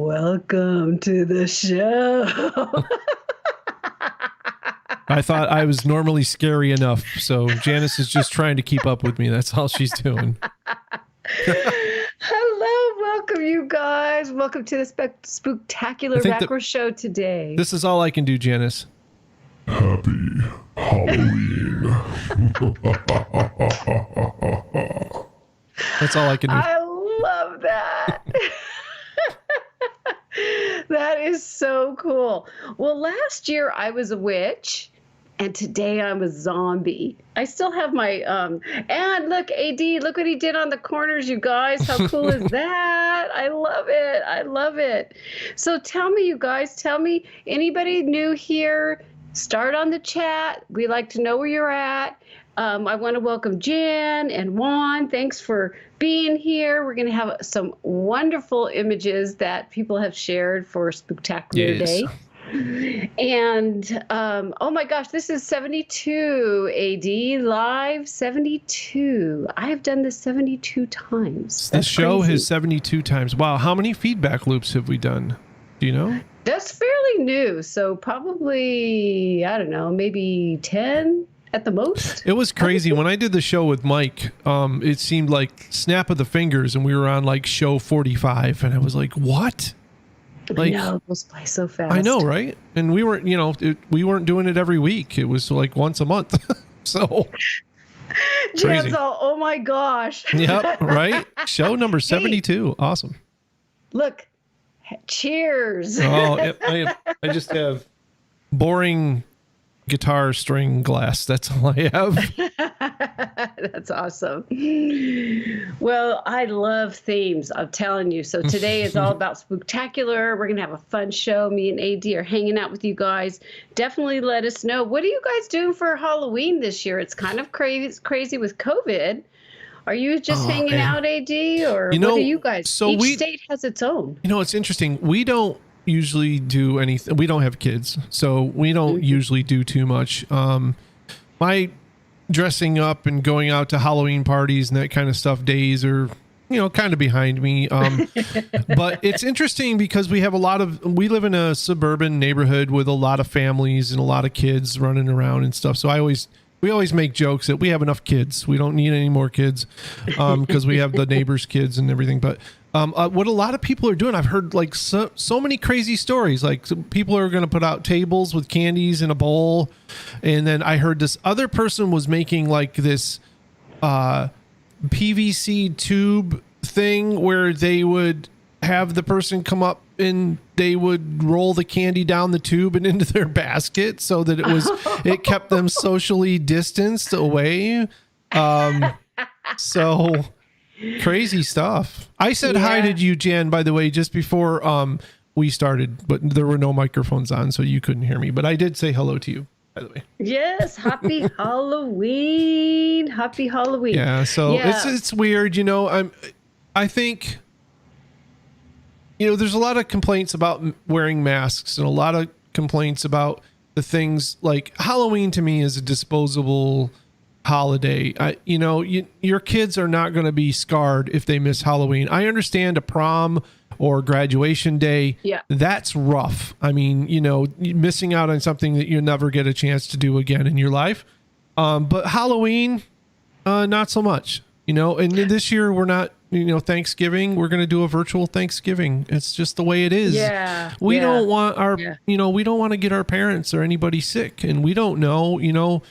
Welcome to the show. I thought I was normally scary enough, so Janice is just trying to keep up with me. That's all she's doing. Hello, welcome you guys. Welcome to the Spooktacular Macro Show today. This is all I can do, Janice. Happy Halloween. That's all I can do. I love that. That is so cool. Well, last year I was a witch, and today I'm a zombie. I still have my, and look, AD, look what he did on the corners, you guys. How cool is that? I love it. I love it. So tell me, you guys, anybody new here, start on the chat. We like to know where you're at. I want to welcome Jan and Juan. Thanks for being here. We're going to have some wonderful images that people have shared for Spooktacular Day. And oh my gosh, this is 72 AD live 72. I have done this 72 times. This show has 72 times. Wow, how many feedback loops have we done? Do you know? That's fairly new, so probably, I don't know, maybe 10 at the most. It was crazy. When I did the show with Mike, it seemed like snap of the fingers, and we were on like show 45, and I was like, what? Like, no, it goes by so fast. I know, right? And we weren't, we weren't doing it every week. It was like once a month. So Jan's all, oh my gosh. Yep, right? Show number 72. Hey, awesome. Look, cheers. Oh, I just have boring guitar string glass. That's all I have. That's awesome. Well, I love themes, I'm telling you. So today is all about Spooktacular. We're going to have a fun show. Me and AD are hanging out with you guys. Definitely let us know. What are you guys doing for Halloween this year? It's kind of crazy with COVID. Are you just hanging out, AD? Or what are you guys? So each state has its own. It's interesting. We don't usually do anything. We don't have kids, so we don't usually do too much. My dressing up and going out to Halloween parties and that kind of stuff days are kind of behind me. But it's interesting because we live in a suburban neighborhood with a lot of families and a lot of kids running around and stuff. So we always make jokes that we have enough kids. We don't need any more kids because we have the neighbors' kids and everything. But what a lot of people are doing, I've heard like so many crazy stories. Like people are going to put out tables with candies in a bowl. And then I heard this other person was making like this PVC tube thing where they would have the person come up and they would roll the candy down the tube and into their basket so that it kept them socially distanced away. So crazy stuff. I said hi to you, Jan, by the way, just before we started, but there were no microphones on, so you couldn't hear me. But I did say hello to you, by the way. Yes, happy Halloween. Happy Halloween. Yeah, so it's weird, I think there's a lot of complaints about wearing masks and a lot of complaints about the things like Halloween to me is a disposable holiday. Your kids are not going to be scarred if they miss Halloween. I understand a prom or graduation day. Yeah. That's rough. I mean, missing out on something that you'll never get a chance to do again in your life. But Halloween, not so much, and this year we're not, Thanksgiving, we're going to do a virtual Thanksgiving. It's just the way it is. Yeah. We don't want our, we don't want to get our parents or anybody sick. And we don't know,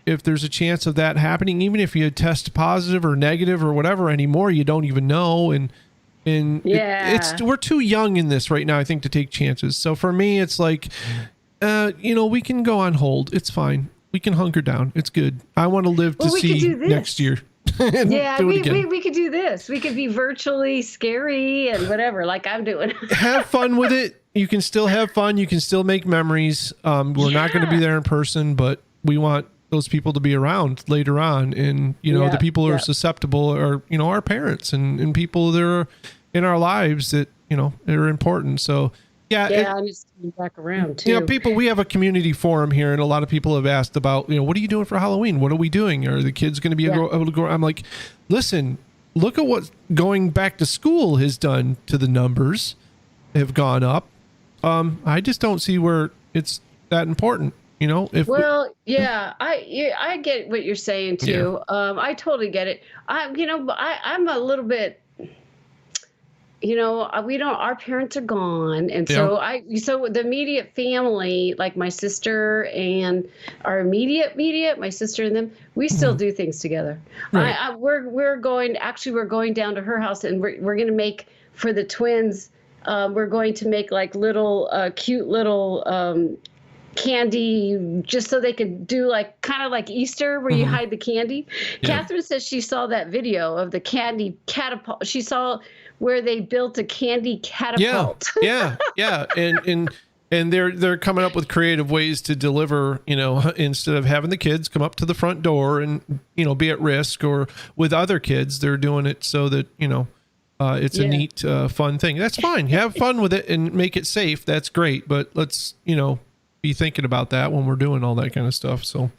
if there's a chance of that happening, even if you test positive or negative or whatever anymore, you don't even know. And we're too young in this right now, I think, to take chances. So for me, it's like, we can go on hold. It's fine. We can hunker down. It's good. I want to live to see next year. Yeah, we could do this. We could be virtually scary and whatever, like I'm doing. Have fun with it. You can still have fun. You can still make memories. We're not going to be there in person, but we want those people to be around later on. And, the people who are susceptible are, our parents and people that are in our lives that, are important. So, I'm just coming back around too. We have a community forum here, and a lot of people have asked about, what are you doing for Halloween? What are we doing? Are the kids going to be able to go? I'm like, listen, look at what going back to school has done to the numbers have gone up. I just don't see where it's that important. I get what you're saying too. Yeah. I totally get it. I'm a little bit, our parents are gone. And so so the immediate family, like my sister and our immediate, my sister and them, we still do things together. Right. We're going down to her house, and we're going to make for the twins. We're going to make like little, cute little, candy, just so they could do like kind of like Easter where you hide the candy. Yeah. Catherine says she saw that video of the candy catapult. She saw where they built a candy catapult. Yeah. And they're coming up with creative ways to deliver, instead of having the kids come up to the front door and, be at risk, or with other kids, they're doing it so that, it's a neat, fun thing. That's fine. Have fun with it and make it safe. That's great. But let's, be thinking about that when we're doing all that kind of stuff. So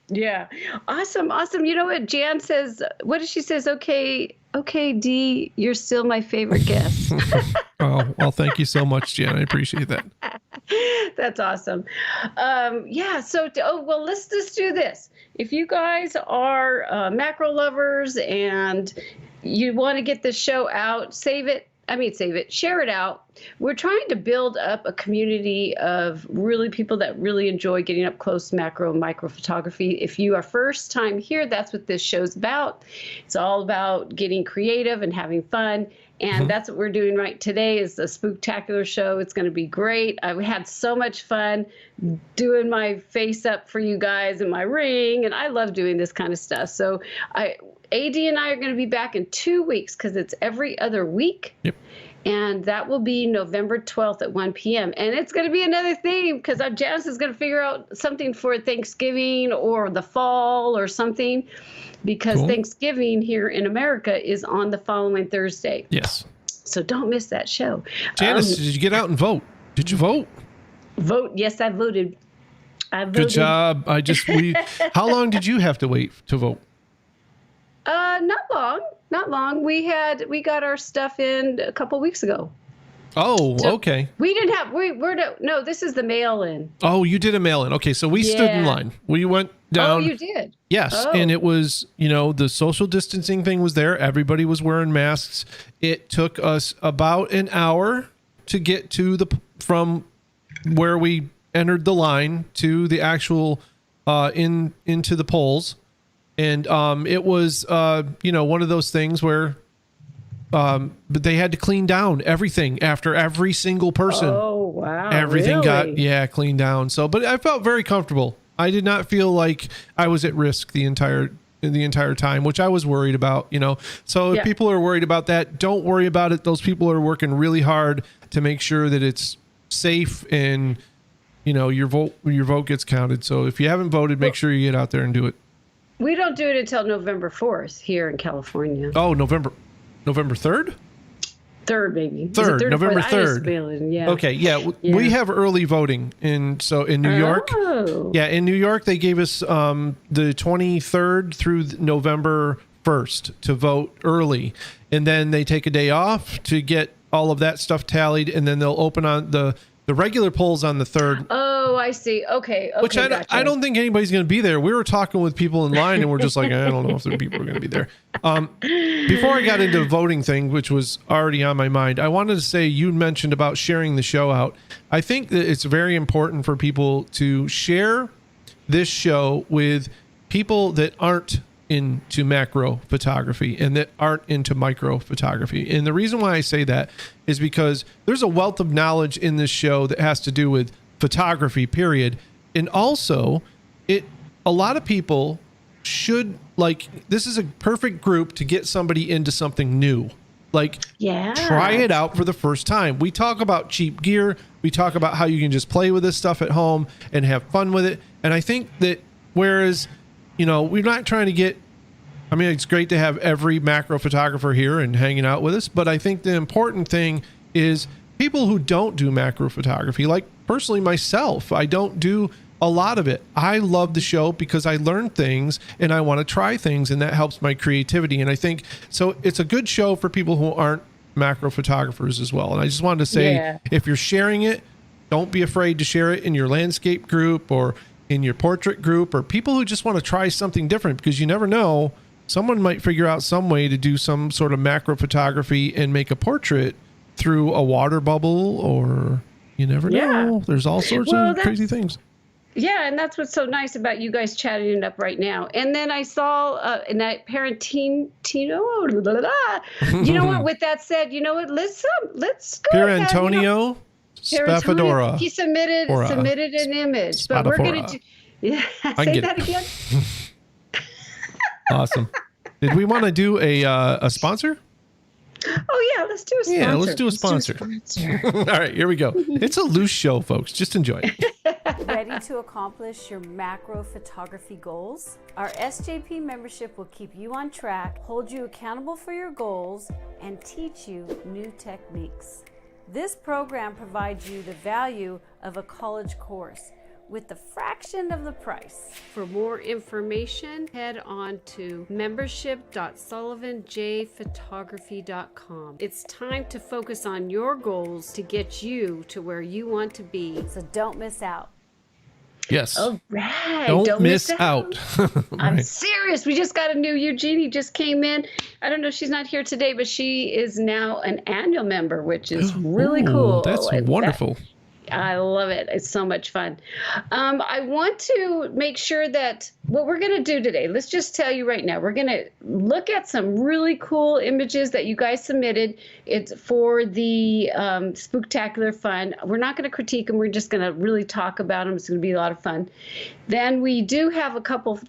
yeah, awesome. You know what Jan says? What does she says? Okay, D, you're still my favorite guest. Oh, well, thank you so much, Jan. I appreciate that. That's awesome. So let's just do this. If you guys are macro lovers and you want to get this show out, share it out. We're trying to build up a community of really people that really enjoy getting up close macro and micro photography. If you are first time here, that's what this show's about. It's all about getting creative and having fun. And that's what we're doing right today is the Spooktacular show. It's going to be great. I had so much fun doing my face up for you guys and my ring. And I love doing this kind of stuff. So AD and I are going to be back in 2 weeks because it's every other week. Yep. And that will be November 12th at 1 p.m. And it's going to be another theme because Janice is going to figure out something for Thanksgiving or the fall or something, because Thanksgiving here in America is on the following Thursday. Yes. So don't miss that show. Janice, did you get out and vote? Did you vote? Vote. Yes, I voted. Good job. How long did you have to wait to vote? Not long. We got our stuff in a couple weeks ago. Oh, so okay. We didn't have, no, this is the mail-in. Oh, you did a mail-in. Okay, so we stood in line. We went down. Oh, you did? Yes, and it was, the social distancing thing was there. Everybody was wearing masks. It took us about an hour to get to from where we entered the line to the actual, into the polls. And it was, one of those things where but they had to clean down everything after every single person. Oh, wow. Everything really? got cleaned down. So, but I felt very comfortable. I did not feel like I was at risk the entire time, which I was worried about, So if people are worried about that, don't worry about it. Those people are working really hard to make sure that it's safe and, your vote gets counted. So if you haven't voted, make sure you get out there and do it. We don't do it until November 4th here in California. Oh, November 3rd? 3rd, maybe. 3rd, November 3rd. Yeah. Okay, yeah. We have early voting in New York. Yeah, in New York, they gave us the 23rd through November 1st to vote early. And then they take a day off to get all of that stuff tallied, and then they'll open on the regular polls on the 3rd. Oh, I see. Okay. Which gotcha. I don't think anybody's going to be there. We were talking with people in line, and we're just like, I don't know if the people are going to be there. Before I got into the voting thing, which was already on my mind, I wanted to say you mentioned about sharing the show out. I think that it's very important for people to share this show with people that aren't into macro photography and that aren't into micro photography. And the reason why I say that is because there's a wealth of knowledge in this show that has to do with photography, period. And also a lot of people should this is a perfect group to get somebody into something new. Try it out for the first time. We talk about cheap gear. We talk about how you can just play with this stuff at home and have fun with it. And I think that whereas we're not trying to get, it's great to have every macro photographer here and hanging out with us, but I think the important thing is people who don't do macro photography, like personally myself, I don't do a lot of it. I love the show because I learn things and I want to try things, and that helps my creativity. And I think so it's a good show for people who aren't macro photographers as well. And I just wanted to say, if you're sharing it, don't be afraid to share it in your landscape group or in your portrait group, or people who just want to try something different, because you never know, someone might figure out some way to do some sort of macro photography and make a portrait through a water bubble, or you never know. There's all sorts of crazy things. Yeah, and that's what's so nice about you guys chatting it up right now. And then I saw in that Parentino. You know what? With that said, you know what? Let's go. Antonio Spafadora. He submitted an image, but we're gonna do. Yeah, say that again. Awesome. Did we want to do a sponsor? Oh yeah, let's do a sponsor. Yeah, let's do a sponsor. All right, here we go. It's a loose show, folks. Just enjoy it. Ready to accomplish your macro photography goals? Our SJP membership will keep you on track, hold you accountable for your goals, and teach you new techniques. This program provides you the value of a college course with the fraction of the price. For more information, head on to membership.sullivanjphotography.com. It's time to focus on your goals to get you to where you want to be. So don't miss out. Yes. All right. Don't miss out. I'm serious. We just got a new Eugenie just came in. I don't know. She's not here today, but she is now an annual member, which is really cool. That's wonderful. I love it. It's so much fun. I want to make sure that what we're going to do today, let's just tell you right now, we're going to look at some really cool images that you guys submitted. It's for the Spooktacular Fun. We're not going to critique them. We're just going to really talk about them. It's going to be a lot of fun. Then we do have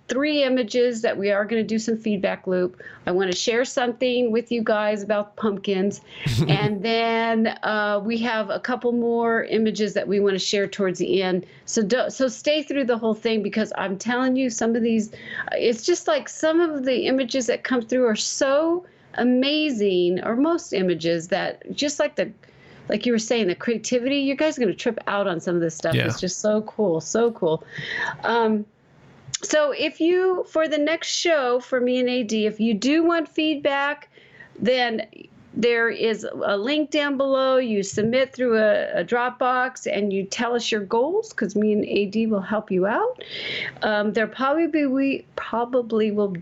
three images that we are going to do some feedback loop. I want to share something with you guys about pumpkins. And then we have a couple more images that we want to share towards the end. So stay through the whole thing, because I'm telling you, some of these, it's just like some of the images that come through are so amazing, or most images that just like you were saying, the creativity, you guys are going to trip out on some of this stuff. It's just so cool. So cool. So if you, for the next show for me and AD, if you do want feedback, then there is a link down below. You submit through a Dropbox and you tell us your goals, because me and AD will help you out. There probably will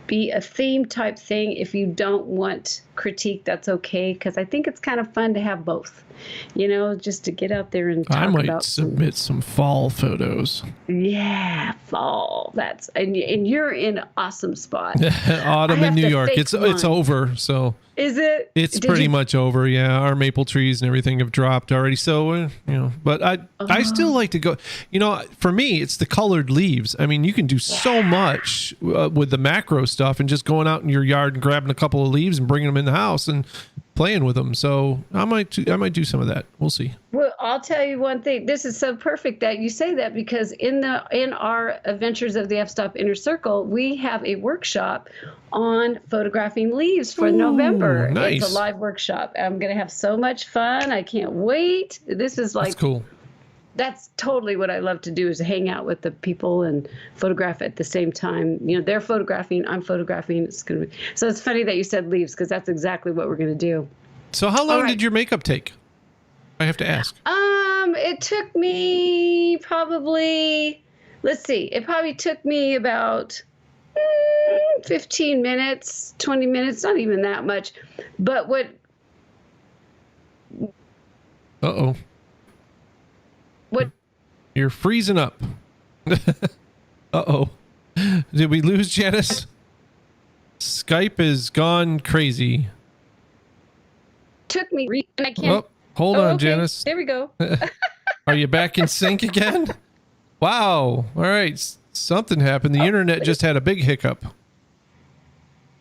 be a theme type thing. If you don't want critique, that's okay, because I think it's kind of fun to have both, just to get out there and talk about. I might submit some fall photos. Yeah, fall. And you're in an awesome spot. Autumn in New York. It's over, so. Is it? It's pretty much over. Yeah, our maple trees and everything have dropped already. So but I still like to go. For me, it's the colored leaves. I mean, you can do so much with the macro stuff, and just going out in your yard and grabbing a couple of leaves and bringing them in the house and playing with them. So I might do some of that. We'll see. Well, I'll tell you one thing. This is so perfect that you say that, because in our Adventures of the F-Stop Inner Circle, we have a workshop on photographing leaves for November. Nice. It's a live workshop. I'm going to have so much fun. I can't wait. This is That's cool. That's totally what I love to do, is hang out with the people and photograph at the same time. They're photographing, I'm photographing. So it's funny that you said leaves, because that's exactly what we're going to do. So how long did your makeup take? I have to ask. It took me probably, it probably took me about 15 minutes, 20 minutes, not even that much. But Uh-oh. What? You're freezing up. Uh-oh. Did we lose Janice? Skype is gone crazy. Took me, and I can't. Hold on, Janice. There we go. Are you back in sync again? Wow. All right. Something happened. The internet just had a big hiccup.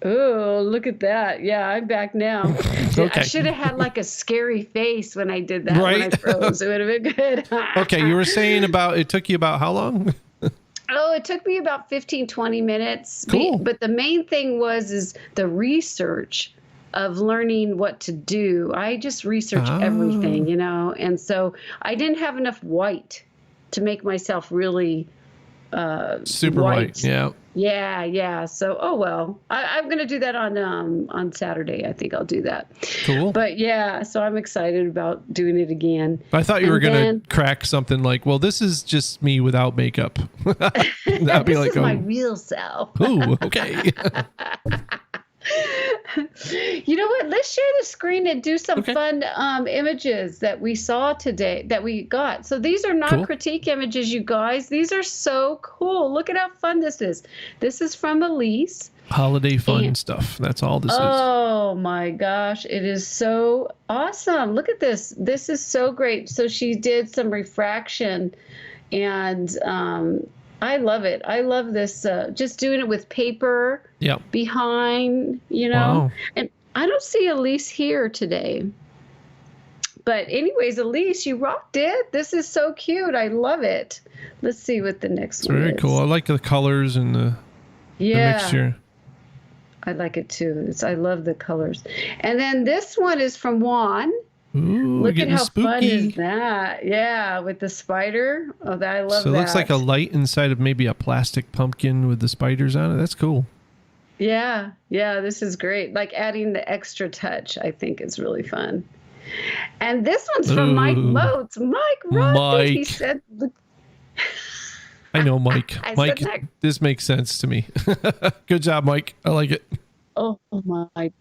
Oh, look at that. Yeah, I'm back now. Okay. I should have had like a scary face when I did that. Right? When I froze. It would have been good. Okay, you were saying it took you about how long? Oh, it took me about 15, 20 minutes. Cool. But the main thing is the research of learning what to do. I just research everything, and so I didn't have enough white to make myself really super white. Yeah. Yeah. So, oh well, I'm gonna do that on Saturday. I think I'll do that. Cool. But yeah, so I'm excited about doing it again. I thought you were gonna crack something like, well, this is just me without makeup. That'd be like, is my real self. Ooh, okay. You know what? Let's share the screen and do some fun images that we saw today, that we got. So these are not critique images, you guys. These are so cool. Look at how fun this is. This is from Elise. Holiday fun stuff. That's all this is. Oh my gosh. It is so awesome. Look at this. This is so great. So she did some refraction, and I love it. I love this, just doing it with paper behind, you know. Wow. And I don't see Elise here today. But anyways, Elise, you rocked it. This is so cute. I love it. Let's see what the next one is. Very cool. I like the colors and the mixture. I like it too. I love the colors. And then this one is from Juan. Ooh, look at how spooky. Fun is that? Yeah, with the spider. Oh, I love that. So it looks like a light inside of maybe a plastic pumpkin with the spiders on it. That's cool. Yeah, this is great. Like adding the extra touch, I think is really fun. And this one's from Mike Motes. Mike wrote it. He said... I know Mike. Mike, this makes sense to me. Good job, Mike. I like it. Oh my.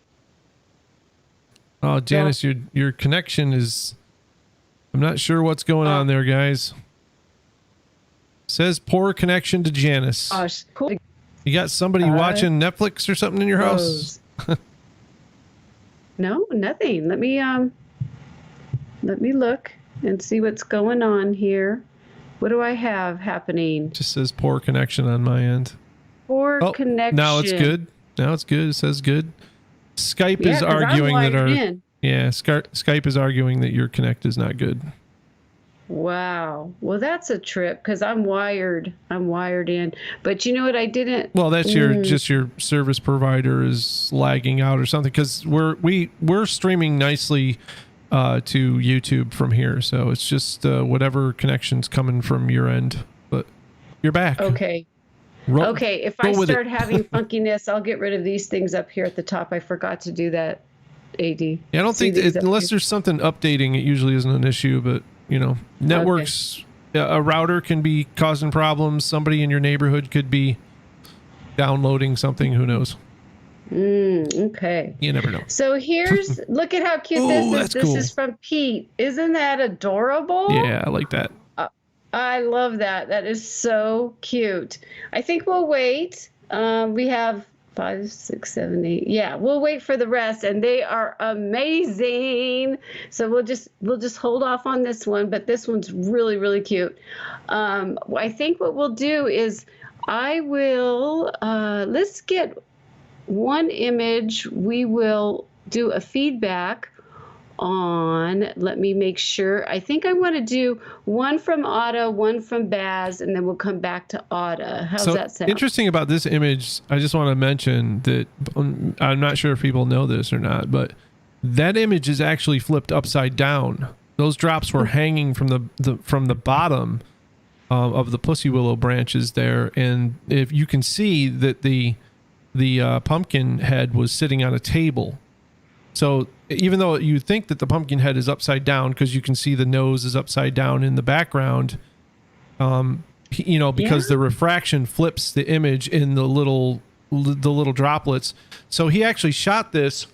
Oh, Janice, your connection is... I'm not sure what's going on there, guys. Says poor connection to Janice. Gosh, cool. You got somebody watching Netflix or something in your house? No, nothing. Let me look and see what's going on here. What do I have happening? Just says poor connection on my end. Poor connection. Now it's good. It says good. Skype is arguing that Skype is arguing that your connect is not good. Wow. Well, that's a trip because I'm wired in. But you know what? I didn't. Well, that's your service provider is lagging out or something, because we're streaming nicely to YouTube from here, so it's just whatever connection's coming from your end. But you're back. Okay. Okay, if I start having funkiness, I'll get rid of these things up here at the top. I forgot to do that, AD. Yeah, I don't think unless there's something updating, it usually isn't an issue. But you know, networks, a router can be causing problems. Somebody in your neighborhood could be downloading something. Who knows? Okay. You never know. So here's look at how cute this is. This is from Pete. Isn't that adorable? Yeah, I like that. I love that. That is so cute. I think we'll wait. We have 5, 6, 7, 8. Yeah, we'll wait for the rest, and they are amazing. So we'll just hold off on this one, but this one's really, really cute. I think what we'll do is I will let's get one image. We will do a feedback on, let me make sure. I think I want to do one from Otta, one from Baz, and then we'll come back to Otta. How's that sound? Interesting about this image, I just want to mention that I'm not sure if people know this or not, but that image is actually flipped upside down. Those drops were hanging from the bottom of the pussy willow branches there, and if you can see that the pumpkin head was sitting on a table. So even though you think that the pumpkin head is upside down because you can see the nose is upside down in the background, because the refraction flips the image in the little droplets. So he actually shot this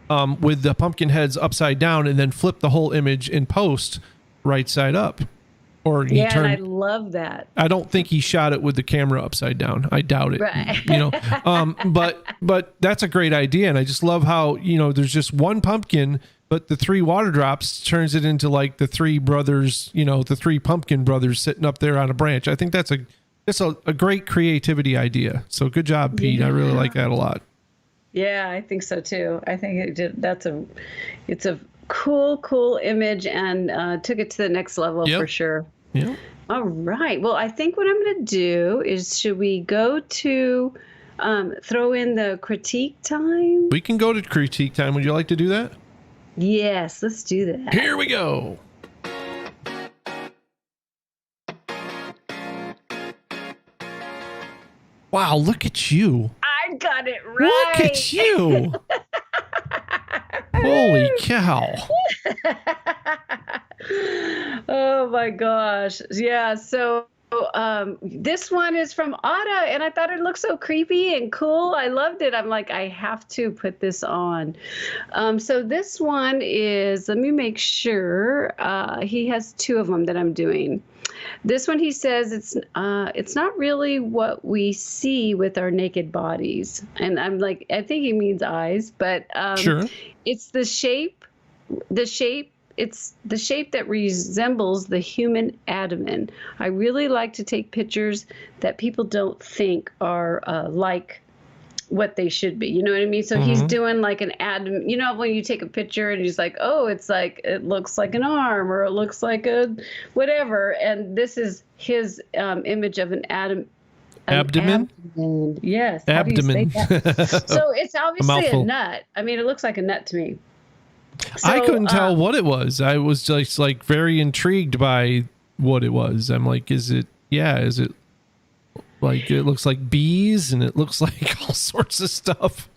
with the pumpkin heads upside down and then flipped the whole image in post right side up. Or he turned, and I love that. I don't think he shot it with the camera upside down. I doubt it. Right. But that's a great idea, and I just love how there's just one pumpkin, but the 3 water drops turns it into like the 3 brothers, the 3 pumpkin brothers sitting up there on a branch. I think that's a great creativity idea. So good job, Pete. I really like that a lot. Yeah, I think so too. I think it's a cool image, and took it to the next level for sure. Yeah. All right. Well, I think what I'm going to do is, should we go to throw in the critique time? We can go to critique time. Would you like to do that? Yes, let's do that. Here we go. Wow, look at you. I got it right. Look at you. Holy cow. Oh my gosh. Yeah. So this one is from Ada, and I thought it looked so creepy and cool. I loved it. I'm like, I have to put this on. So this one is, let me make sure. He has two of them that I'm doing. This one, he says, it's not really what we see with our naked bodies. And I'm like, I think he means eyes, but Sure. it's the shape. It's the shape that resembles the human abdomen. I really like to take pictures that people don't think are like what they should be. You know what I mean? So he's doing like an abdomen. You know, when you take a picture and he's like, oh, it's like, it looks like an arm, or it looks like a whatever. And this is his image of an abdomen. Yes. Abdomen. How do you say that? So it's obviously a nut. I mean, it looks like a nut to me. So, I couldn't tell what it was. I was just like very intrigued by what it was. I'm like, is it like, it looks like bees and it looks like all sorts of stuff.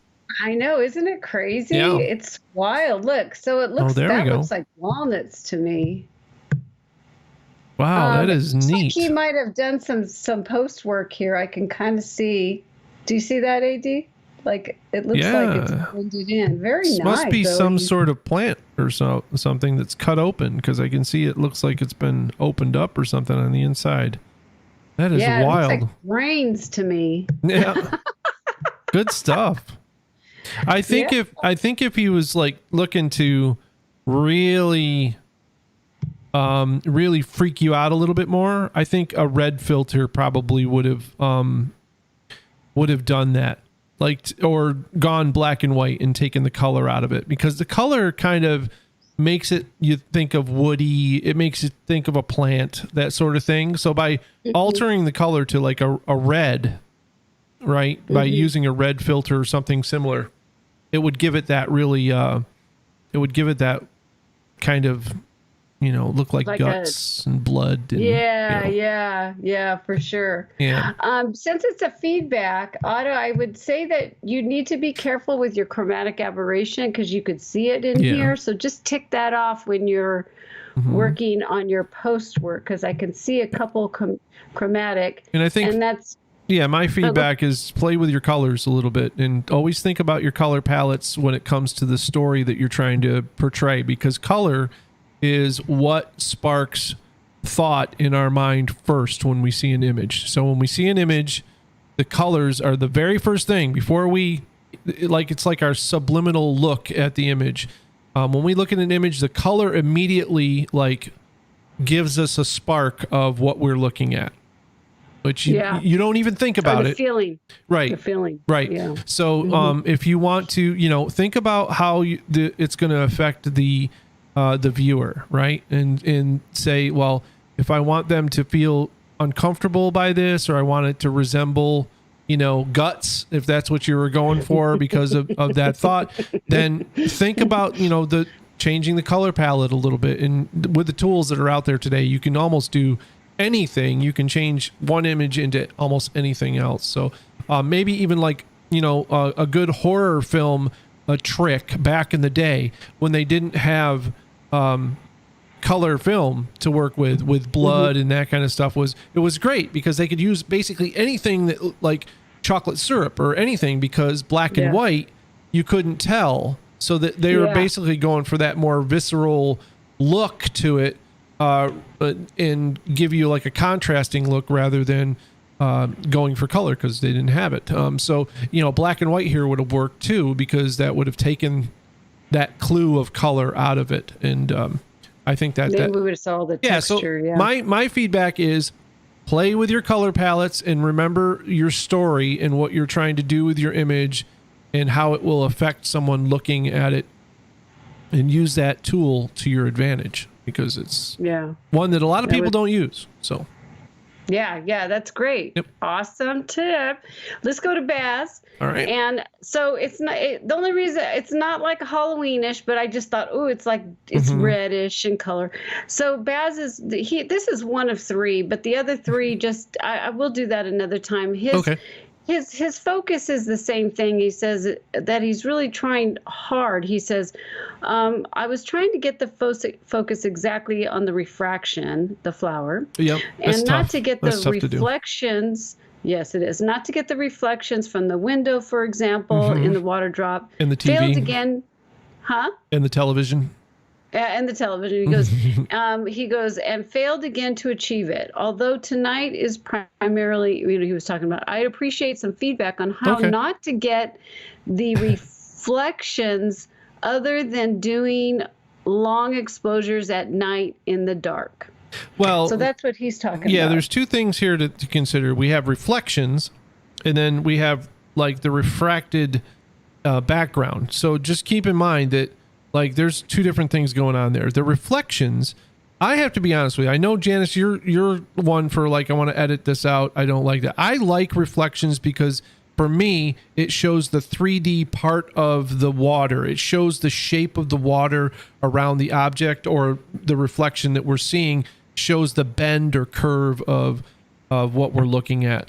I know, isn't it crazy? Yeah. It's wild. Look, so it looks, there we go. looks like walnuts to me. Wow, that is neat. Like he might have done some post work here. I can kind of see. Do you see that, AD? Like it looks like it's blended in. Very nice. Must be some sort of plant or something that's cut open, because I can see it looks like it's been opened up or something on the inside. That is wild. It looks like brains to me. Yeah. Good stuff. I think if he was like looking to really freak you out a little bit more, I think a red filter probably would have done that. Like, or gone black and white and taken the color out of it, because the color kind of makes it, you think of woody, it makes you think of a plant, that sort of thing. So by altering the color to like a red, right, by using a red filter or something similar, it would give it that really, it would give it that kind of, you know, look like guts and blood. And, yeah, for sure. Yeah. Since it's a feedback, Otto, I would say that you need to be careful with your chromatic aberration, because you could see it in here. So just tick that off when you're working on your post work, because I can see a couple chromatic. And I think, and that's, yeah, my feedback is play with your colors a little bit, and always think about your color palettes when it comes to the story that you're trying to portray, because color is what sparks thought in our mind first when we see an image. So when we see an image, the colors are the very first thing before we, like, it's like our subliminal look at the image. When we look at an image, the color immediately like gives us a spark of what we're looking at, which you don't even think about it. Feeling. Right. The feeling. Right. Yeah. So if you want to, you know, think about how it's going to affect the viewer, right? And say, well, if I want them to feel uncomfortable by this, or I want it to resemble, you know, guts, if that's what you were going for because of that thought, then think about, you know, the changing the color palette a little bit. And with the tools that are out there today, you can almost do anything. You can change one image into almost anything else. So maybe even like, you know, a good horror film, a trick back in the day when they didn't have color film to work with blood and that kind of stuff, it was great because they could use basically anything that, like chocolate syrup or anything, because black and white you couldn't tell, so that they were basically going for that more visceral look to it, and give you like a contrasting look rather than going for color, because they didn't have it. So, you know, black and white here would have worked too, because that would have taken that clue of color out of it. And I think that we would have saw the texture. So my feedback is play with your color palettes and remember your story and what you're trying to do with your image and how it will affect someone looking at it, and use that tool to your advantage, because it's one that a lot of people don't use. So yeah, that's great. Yep. Awesome tip. Let's go to Baz. All right. And so it's not the only reason it's not like Halloweenish, but I just thought, oh, it's like it's reddish in color. So Baz this is one of three, but the other three I will do that another time. his focus is the same thing. He says that he's really trying hard. He says, I was trying to get the focus exactly on the refraction, the flower, Yep, and not tough. to get That's the tough to do. reflections. Yes, it is. Not to get the reflections from the window, for example, in the water drop. In the TV. Failed again. Huh? In the television. And the television. He goes, and failed again to achieve it. Although tonight is primarily, he was talking about, I'd appreciate some feedback on how not to get the reflections other than doing long exposures at night in the dark. Well, so that's what he's talking about. Yeah, there's two things here to consider. We have reflections, and then we have like the refracted background. So just keep in mind that like there's two different things going on there. The reflections, I have to be honest with you. I know, Janice, you're one for like, I want to edit this out. I don't like that. I like reflections because for me, it shows the 3D part of the water. It shows the shape of the water around the object, or the reflection that we're seeing shows the bend or curve of what we're looking at.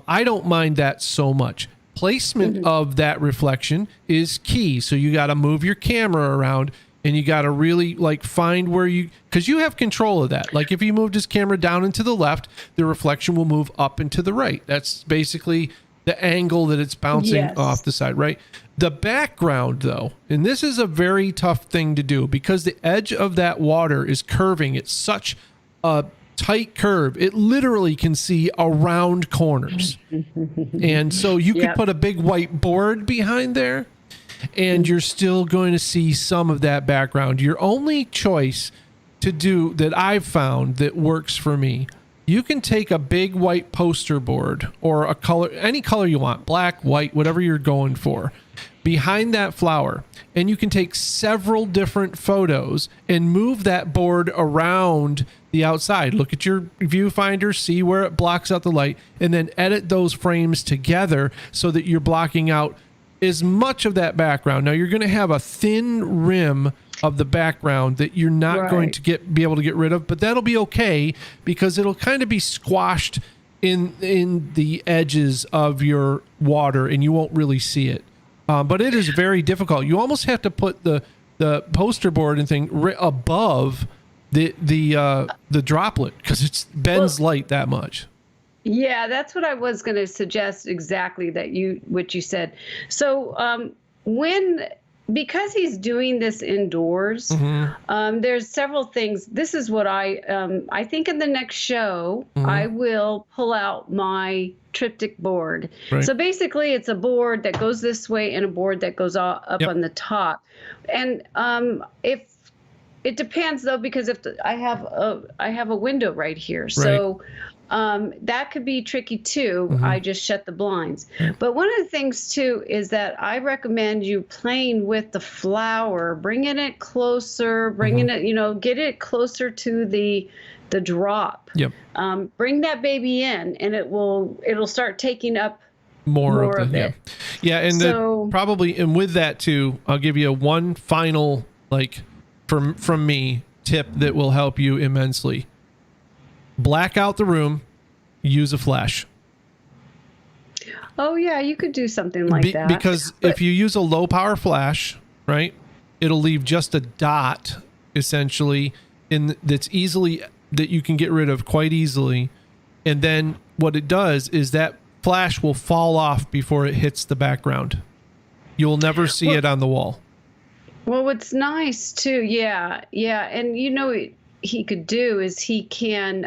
I don't mind that so much. Placement of that reflection is key. So you got to move your camera around, and you got to really like find where because you have control of that. Like if you moved his camera down and to the left, the reflection will move up and to the right. That's basically the angle that it's bouncing off the side, right? The background though, and this is a very tough thing to do because the edge of that water is curving. It's such a tight curve. It literally can see around corners. And so you could put a big white board behind there and you're still going to see some of that background. Your only choice to do that I've found that works for me, you can take a big white poster board or a color, any color you want, black, white, whatever you're going for, behind that flower, and you can take several different photos and move that board around the outside. Look at your viewfinder, see where it blocks out the light, and then edit those frames together so that you're blocking out as much of that background. Now you're going to have a thin rim of the background that you're not going to be able to get rid of, but that'll be okay because it'll kind of be squashed in the edges of your water and you won't really see it. But it is very difficult. You almost have to put the poster board and thing above the droplet because it bends light that much. Yeah, that's what I was going to suggest, exactly what you said. So because he's doing this indoors, there's several things. This is what I think in the next show, I will pull out my triptych board. Right. So basically it's a board that goes this way and a board that goes up on the top. And if it depends though, because if I have a window right here. Right. So that could be tricky too. I just shut the blinds. But one of the things too is that I recommend you playing with the flower, bringing it closer, get it closer to the drop. Yep. Bring that baby in, and it'll start taking up more of it. Yeah, and so, and with that too, I'll give you one final from me tip that will help you immensely. Black out the room, use a flash. Oh yeah, you could do something like that. Because if you use a low power flash, right, it'll leave just a dot essentially that you can get rid of quite easily. And then what it does is that flash will fall off before it hits the background. You'll never see it on the wall. Well, what's nice too, and he could do is he can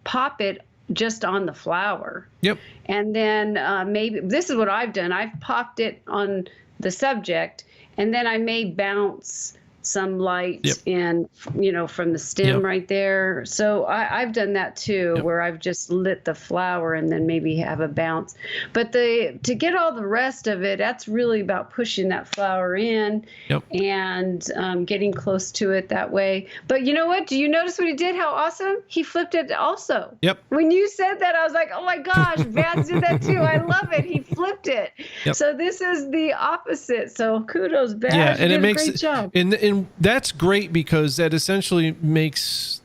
pop it just on the flower. Yep. And then maybe this is what I've done. I've popped it on the subject, and then I may bounce some light in, from the stem right there. So I've done that too, where I've just lit the flower and then maybe have a bounce. But to get all the rest of it, that's really about pushing that flower in and getting close to it that way. But you know what? Do you notice what he did? How awesome? He flipped it also. Yep. When you said that, I was like, oh my gosh, Vance did that too. I love it. He flipped it. Yep. So this is the opposite. So kudos, Vance. Yeah, and it makes a great job. And that's great because that essentially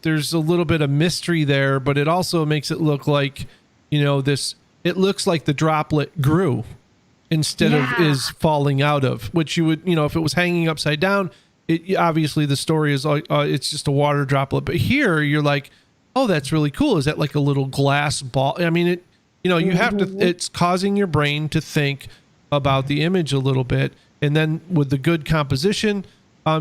there's a little bit of mystery there, but it also makes it look like, this it looks like the droplet grew instead of is falling out of, which you would, if it was hanging upside down, obviously the story is it's just a water droplet. But here you're like, oh, that's really cool. Is that like a little glass ball? I mean, you have to, it's causing your brain to think about the image a little bit. And then with the good composition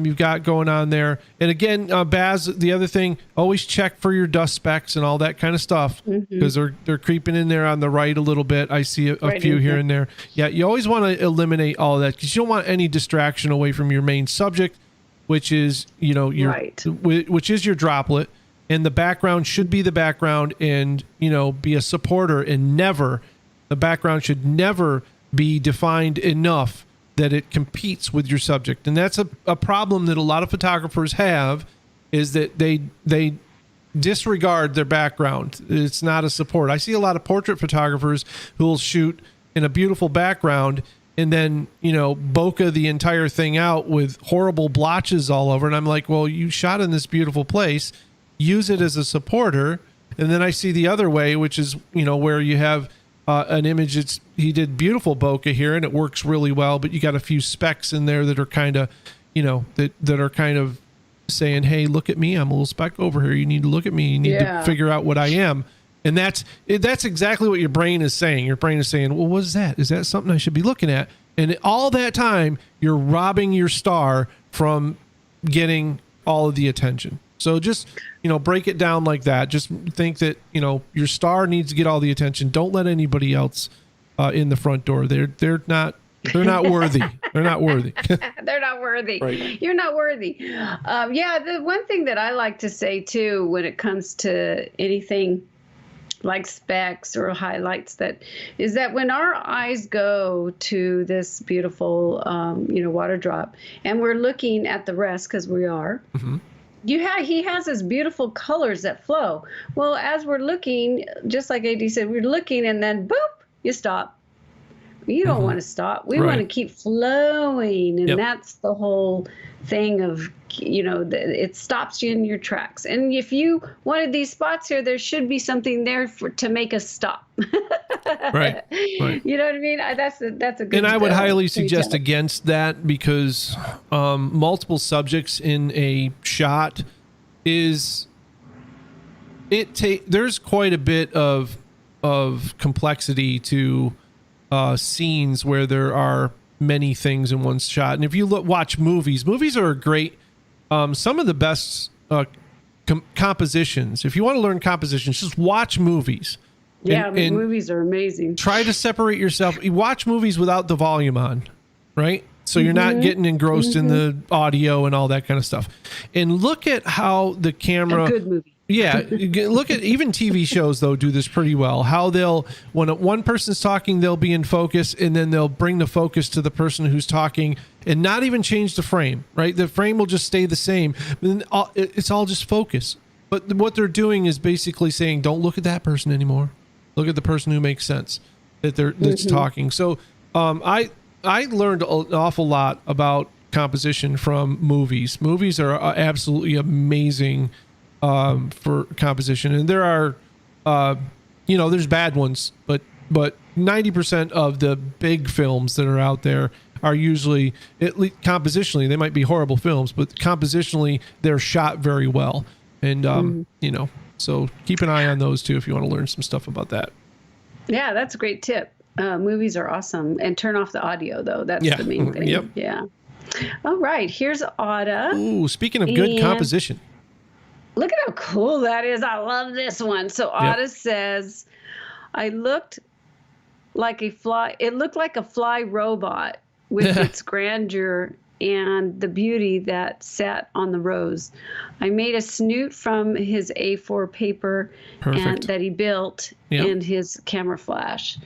you've got going on there. And again, Baz, the other thing, always check for your dust specks and all that kind of stuff, because they're creeping in there on the right a little bit. I see a few here and there. Yeah, you always want to eliminate all of that, because you don't want any distraction away from your main subject, which is, which is your droplet. And the background should be the background and, be a supporter, and the background should never be defined enough that it competes with your subject. And that's a problem that a lot of photographers have, is that they disregard their background. It's not a support. I see a lot of portrait photographers who will shoot in a beautiful background and then, bokeh the entire thing out with horrible blotches all over. And I'm like, well, you shot in this beautiful place, use it as a supporter. And then I see the other way, which is, where you have an image. He did beautiful bokeh here and it works really well, but you got a few specks in there that are kind of, that are kind of saying, hey, look at me, I'm a little speck over here. You need to look at me. You need to figure out what I am. And that's exactly what your brain is saying. Your brain is saying, well, what is that? Is that something I should be looking at? And all that time, you're robbing your star from getting all of the attention. So just, break it down like that. Just think that, your star needs to get all the attention. Don't let anybody else in the front door. They're not worthy. They're not worthy. They're not worthy. Right. You're not worthy. The one thing that I like to say too, when it comes to anything like specs or highlights, that is that when our eyes go to this beautiful, water drop, and we're looking at the rest, because we are, he has his beautiful colors that flow. Well, as we're looking, just like AD said, we're looking, and then boop, you stop. You don't want to stop. We want to keep flowing. And that's the whole thing of, it stops you in your tracks. And if you wanted these spots here, there should be something there to make us stop. Right. You know what I mean? That's a good. And I would highly suggest against that, because multiple subjects in a shot there's quite a bit of complexity to scenes where there are many things in one shot. And if you watch movies are great. Some of the best compositions. If you want to learn compositions, just watch movies. Yeah, movies are amazing. Try to separate yourself. You watch movies without the volume on, right? So you're not getting engrossed in the audio and all that kind of stuff. And look at how the camera. A good movie. Yeah, look at even TV shows, though, do this pretty well. How when one person's talking, they'll be in focus, and then they'll bring the focus to the person who's talking and not even change the frame, right? The frame will just stay the same. It's all just focus. But what they're doing is basically saying, don't look at that person anymore. Look at the person who makes sense that's talking. So I learned an awful lot about composition from movies. Movies are absolutely amazing for composition, and there are there's bad ones, but 90% of the big films that are out there are usually, at least compositionally, they might be horrible films, but compositionally they're shot very well. And so keep an eye on those too if you want to learn some stuff about that. Yeah, that's a great tip. Movies are awesome. And turn off the audio, though. That's the main thing. Yep. Yeah. All right, here's Autumn. Ooh, speaking of good composition. Look at how cool that is. I love this one. So Autumn says, I looked like a fly. It looked like a fly robot with its grandeur and the beauty that sat on the rose. I made a snoot from his A4 paper and that he built in his camera flash.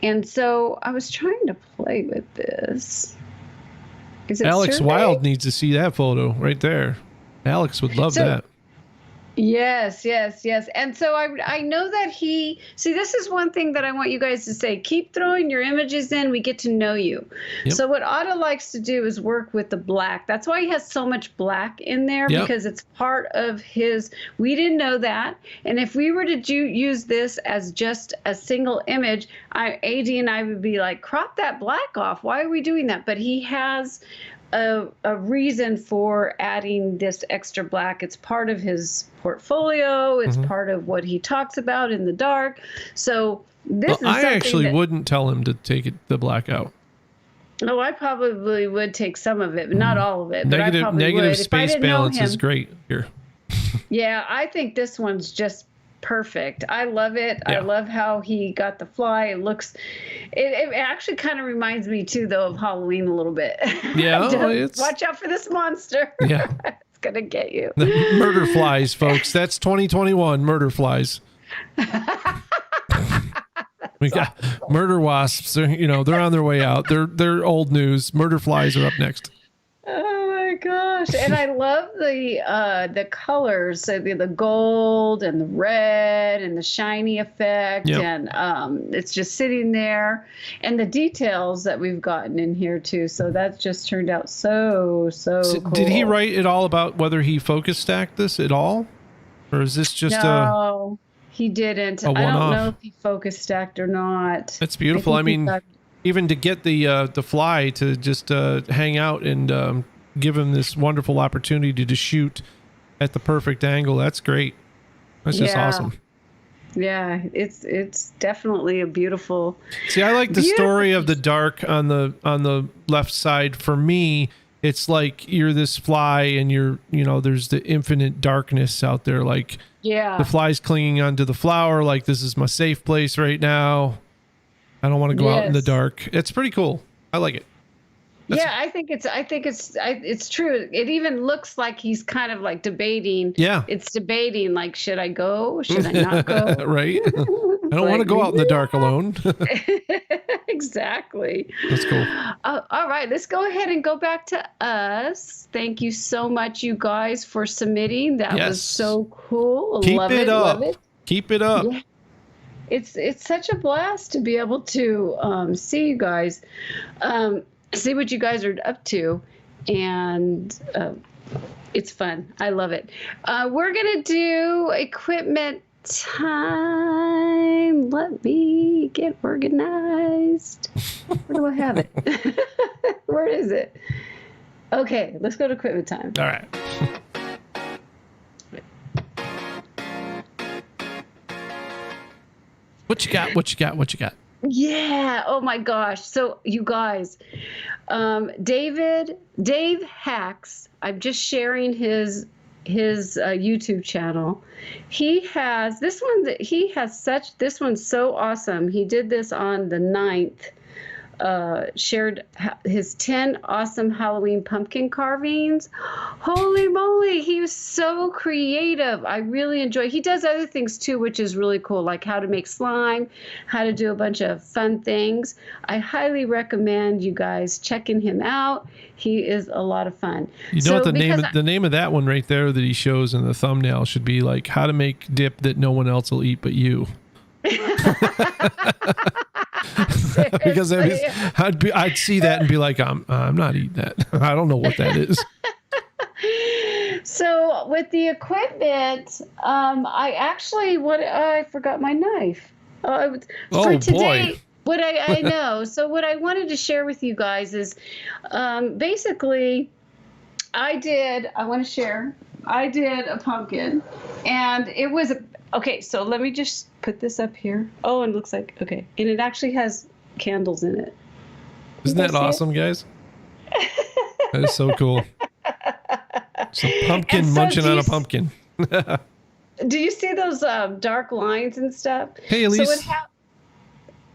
And so I was trying to play with this. Is it Alex survey? Wild needs to see that photo right there. Alex would love that. Yes, yes, yes. And so I know that this is one thing that I want you guys to say. Keep throwing your images in. We get to know you. Yep. So what Otto likes to do is work with the black. That's why he has so much black in there, Yep. because it's part of his, we didn't know that. And if we were to use this as just a single image, AD and I would be like, crop that black off. Why are we doing that? But he has a reason for adding this extra black. It's part of his portfolio. It's part of what he talks about in the dark. So this is I something actually that, wouldn't tell him to take the black out. Oh, I probably would take some of it, but not all of it. But I probably Negative would. space balance is great here. Yeah, I think this one's just perfect. I love it. Yeah. I love how he got the fly. It actually kind of reminds me too, though, of Halloween a little bit. Yeah, watch out for this monster. Yeah. It's gonna get you. The murder flies, folks. That's 2021 murder flies. We got murder wasps. They're on their way out. They're old news. Murder flies are up next. Oh my gosh! And I love the colors, so the gold and the red and the shiny effect, Yep. and it's just sitting there, and the details that we've gotten in here too. So that's just turned out so cool. Did he write it all about whether he focus stacked this at all, or is this just No, he didn't. I don't one-off? know if he focus stacked or not. That's beautiful. I mean, even to get the fly to just hang out and give him this wonderful opportunity to shoot at the perfect angle. That's great. That's just awesome. Yeah, it's definitely a beautiful. See, I like the story of the dark on the left side. For me, it's like you're this fly and there's the infinite darkness out there. Like the fly's clinging onto the flower. Like, this is my safe place right now. I don't want to go out in the dark. It's pretty cool. I like it. I think it's true. It even looks like he's kind of like debating. Yeah. It's debating, like, should I go? Should I not go? Right. I don't want to go out in the dark alone. Exactly. That's cool. All right, let's go ahead and go back to us. Thank you so much, you guys, for submitting. That was so cool. Keep love it up. Love it. Keep it up. Yeah. It's such a blast to be able to see you guys. See what you guys are up to, and it's fun. I love it. We're gonna do equipment time. Let me get organized. Where do I have it? Where is it? Okay, let's go to equipment time. All right. What you got? What you got? What you got? Yeah. Oh my gosh. So you guys, Dave Hacks, I'm just sharing his YouTube channel. He has this one this one's so awesome. He did this on the 9th. Shared his 10 awesome Halloween pumpkin carvings. Holy moly, he was so creative. I really enjoy. He does other things too, which is really cool, like how to make slime, how to do a bunch of fun things. I highly recommend you guys checking him out. He is a lot of fun. You know what the name of that one right there that he shows in the thumbnail should be, like, how to make dip that no one else will eat but you. Because I'd see that and be like, I'm not eating that. I don't know what that is. So with the equipment, I forgot my knife. For today, boy. What I know. So what I wanted to share with you guys is, basically, I did a pumpkin, and it was okay. So let me just put this up here. Oh, and it looks like, okay. And it actually has candles in it. Isn't that awesome, guys? That is so cool. So pumpkin munching on a pumpkin. Do you see those dark lines and stuff? Hey, Elise. So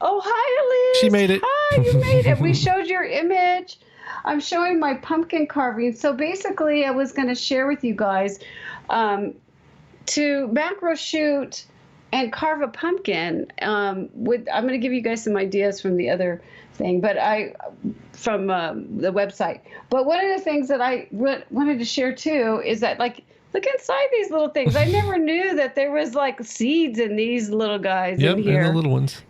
oh, hi, Elise. She made it. Hi, you made it. We showed your image. I'm showing my pumpkin carving. So basically, I was going to share with you guys to macro shoot and carve a pumpkin. I'm going to give you guys some ideas from the other thing, but from the website. But one of the things that I wanted to share too is that, like, Look inside these little things. I never knew that there was like seeds in these little guys Yep, in here. and the little ones.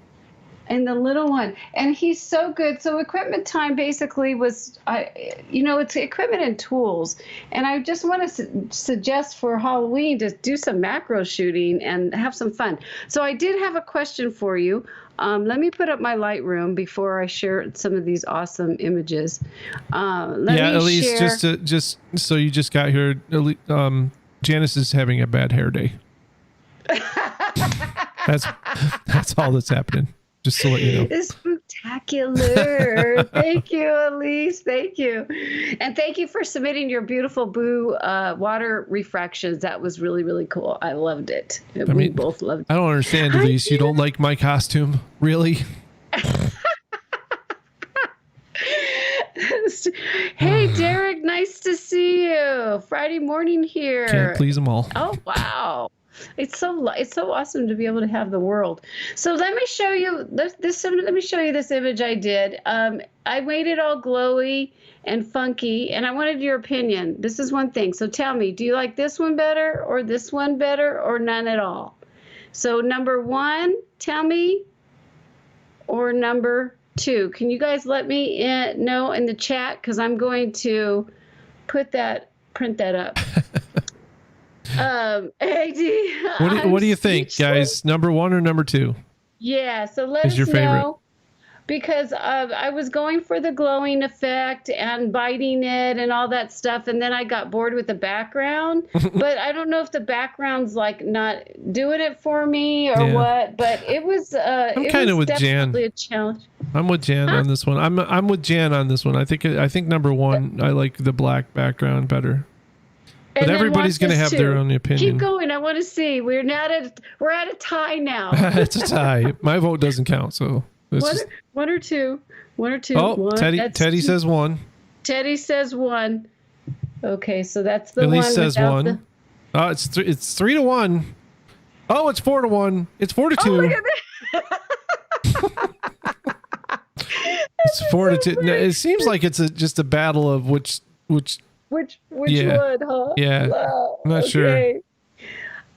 And the little one. And he's so good. So equipment time basically was, it's equipment and tools. And I just want to suggest for Halloween to do some macro shooting and have some fun. So I did have a question for you. Let me put up my Lightroom before I share some of these awesome images. Elise, just so you just got here, Janice is having a bad hair day. That's all that's happening. Just to let you know. It's spectacular. Thank you, Elise. Thank you. And thank you for submitting your beautiful Boo water refractions. That was really, really cool. I loved it. We both loved it. I don't understand, Elise. You don't like my costume? Really? Hey, Derek. Nice to see you. Friday morning here. Can't please them all. Oh, wow. It's so awesome to be able to have the world. So let me show you this. Let me show you this image I did. I made it all glowy and funky, and I wanted your opinion. This is one thing. So tell me, do you like this one better, or this one better, or none at all? So number 1, tell me, or number 2. Can you guys let me know in the chat, because I'm going to print that up. AD, what do you think, guys? Number 1 or number 2? Yeah, so let us know, because I was going for the glowing effect and biting it and all that stuff, and then I got bored with the background. But I don't know if the background's like not doing it for me or what. But it was I'm kind of with Jan. A challenge. I'm with Jan on this one. I'm with Jan on this one. I think number 1, I like the black background better. But everybody's going to have their own opinion. Keep going. I want to see. We're at a tie now. It's a tie. My vote doesn't count. So one or two. Oh, one. Teddy says 1. Teddy says 1. Okay, so that's the Elise one. says 1. Oh, it's 3 to 1. Oh, it's 4 to 1. It's 4 to 2. Oh, look at that. It's 4 to 2. No, it seems like it's just a battle of which one, huh? Yeah. Wow. I'm not sure.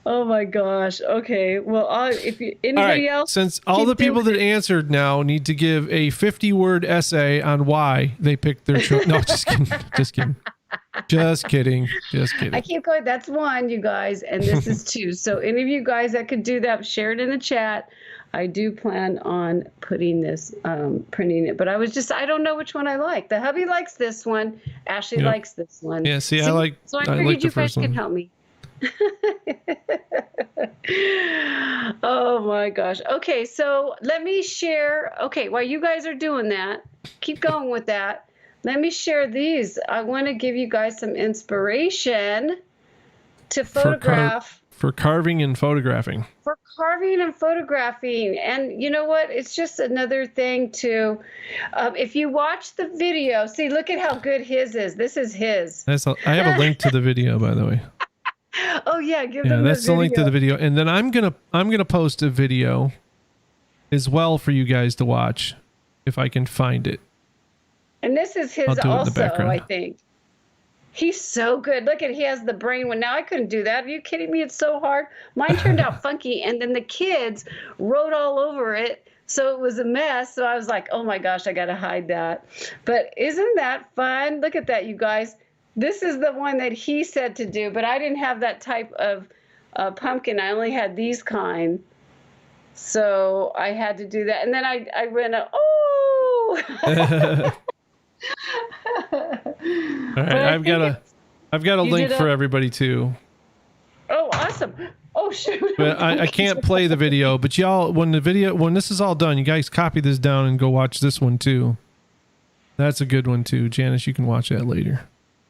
Oh my gosh. Okay. Well, if anybody else, since all the people that answered now need to give a 50-word essay on why they picked their choice. No, just kidding. Just kidding. I keep going. That's 1, you guys, and this is 2. So any of you guys that could do that, share it in the chat. I do plan on putting this, printing it, but I don't know which one I like. The hubby likes this one. Ashley likes this one. Yeah, see, I like So I figured you guys one. can help me. Oh my gosh. Okay, so let me share. Okay, while you guys are doing that, keep going with that. Let me share these. I want to give you guys some inspiration to photograph. For carving and photographing. For carving and photographing. And you know what? It's just another thing to, if you watch the video, see, look at how good his is. This is his. I have a link to the video, by the way. Oh yeah, give them that's the link to the video. And then I'm gonna post a video as well for you guys to watch if I can find it. And this is his also, I think. He's so good. Look he has the brain one. Now I couldn't do that. Are you kidding me? It's so hard. Mine turned out funky, and then the kids wrote all over it, so it was a mess. So I was like, oh my gosh, I got to hide that. But isn't that fun? Look at that, you guys. This is the one that he said to do, but I didn't have that type of pumpkin. I only had these kind. So I had to do that. And then I went, oh! All right, I've got a link for everybody too. Oh, awesome! Oh shoot! But I can't play the video. But y'all, when this is all done, you guys copy this down and go watch this one too. That's a good one too, Janice. You can watch that later.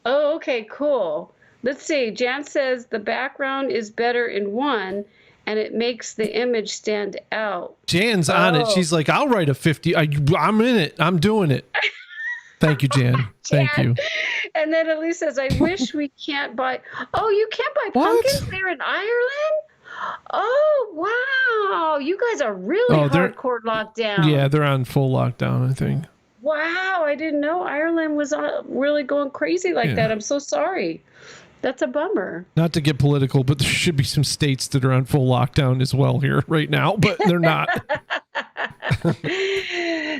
Oh, okay, cool. Let's see. Jan says the background is better in 1, and it makes the image stand out. Jan's on it. She's like, I'll write a 50. I'm in it. I'm doing it. Thank you, Jan. Thank you. And then Elise says, I wish we can't buy. Oh, you can't buy pumpkins there in Ireland? Oh, wow. You guys are really hardcore locked down. Yeah, they're on full lockdown, I think. Wow. I didn't know Ireland was really going crazy like that. I'm so sorry. That's a bummer. Not to get political, but there should be some states that are on full lockdown as well here right now, but they're not.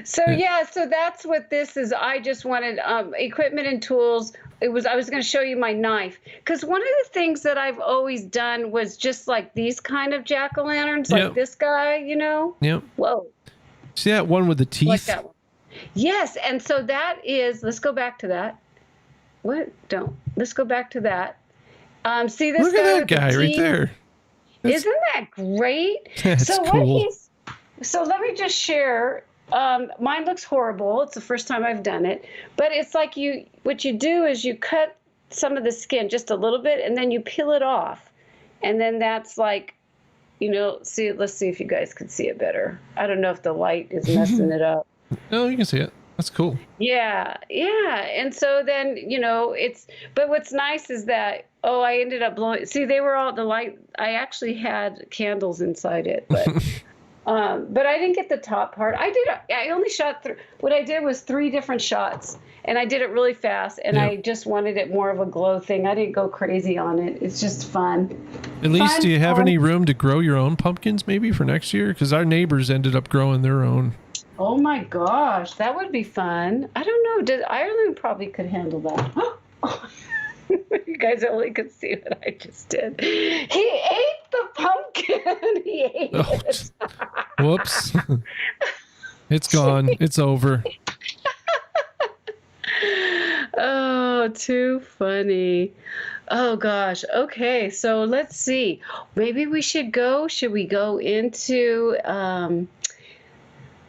So that's what this is. I just wanted equipment and tools. I was going to show you my knife, because one of the things that I've always done was just like these kind of jack-o'-lanterns, like this guy, you know. Yep. Whoa. See that one with the teeth? Like that one. Yes, and so that is. Let's go back to that. What? Don't. Let's go back to that. See this Look guy at that with the guy right teeth? there. Isn't that great? That's cool. So let me just share. Mine looks horrible. It's the first time I've done it, but it's like what you do is you cut some of the skin just a little bit, and then you peel it off, and then that's like, you know. See, let's see if you guys can see it better. I don't know if the light is messing it up. No, you can see it. That's cool. Yeah. And so then, you know, but what's nice is that, I ended up blowing. See, they were all the light. I actually had candles inside it, but but I didn't get the top part. I only shot what I did was 3 different shots, and I did it really fast, and I just wanted it more of a glow thing. I didn't go crazy on it. It's just fun. At least, do you have any room to grow your own pumpkins maybe for next year? Because our neighbors ended up growing their own. Oh my gosh, that would be fun. I don't know. Ireland probably could handle that. You guys only could see what I just did. He ate the pumpkin. He ate it. Whoops. It's gone. It's over. Oh, too funny. Oh gosh. Okay, so let's see. Maybe we should go. Should we go into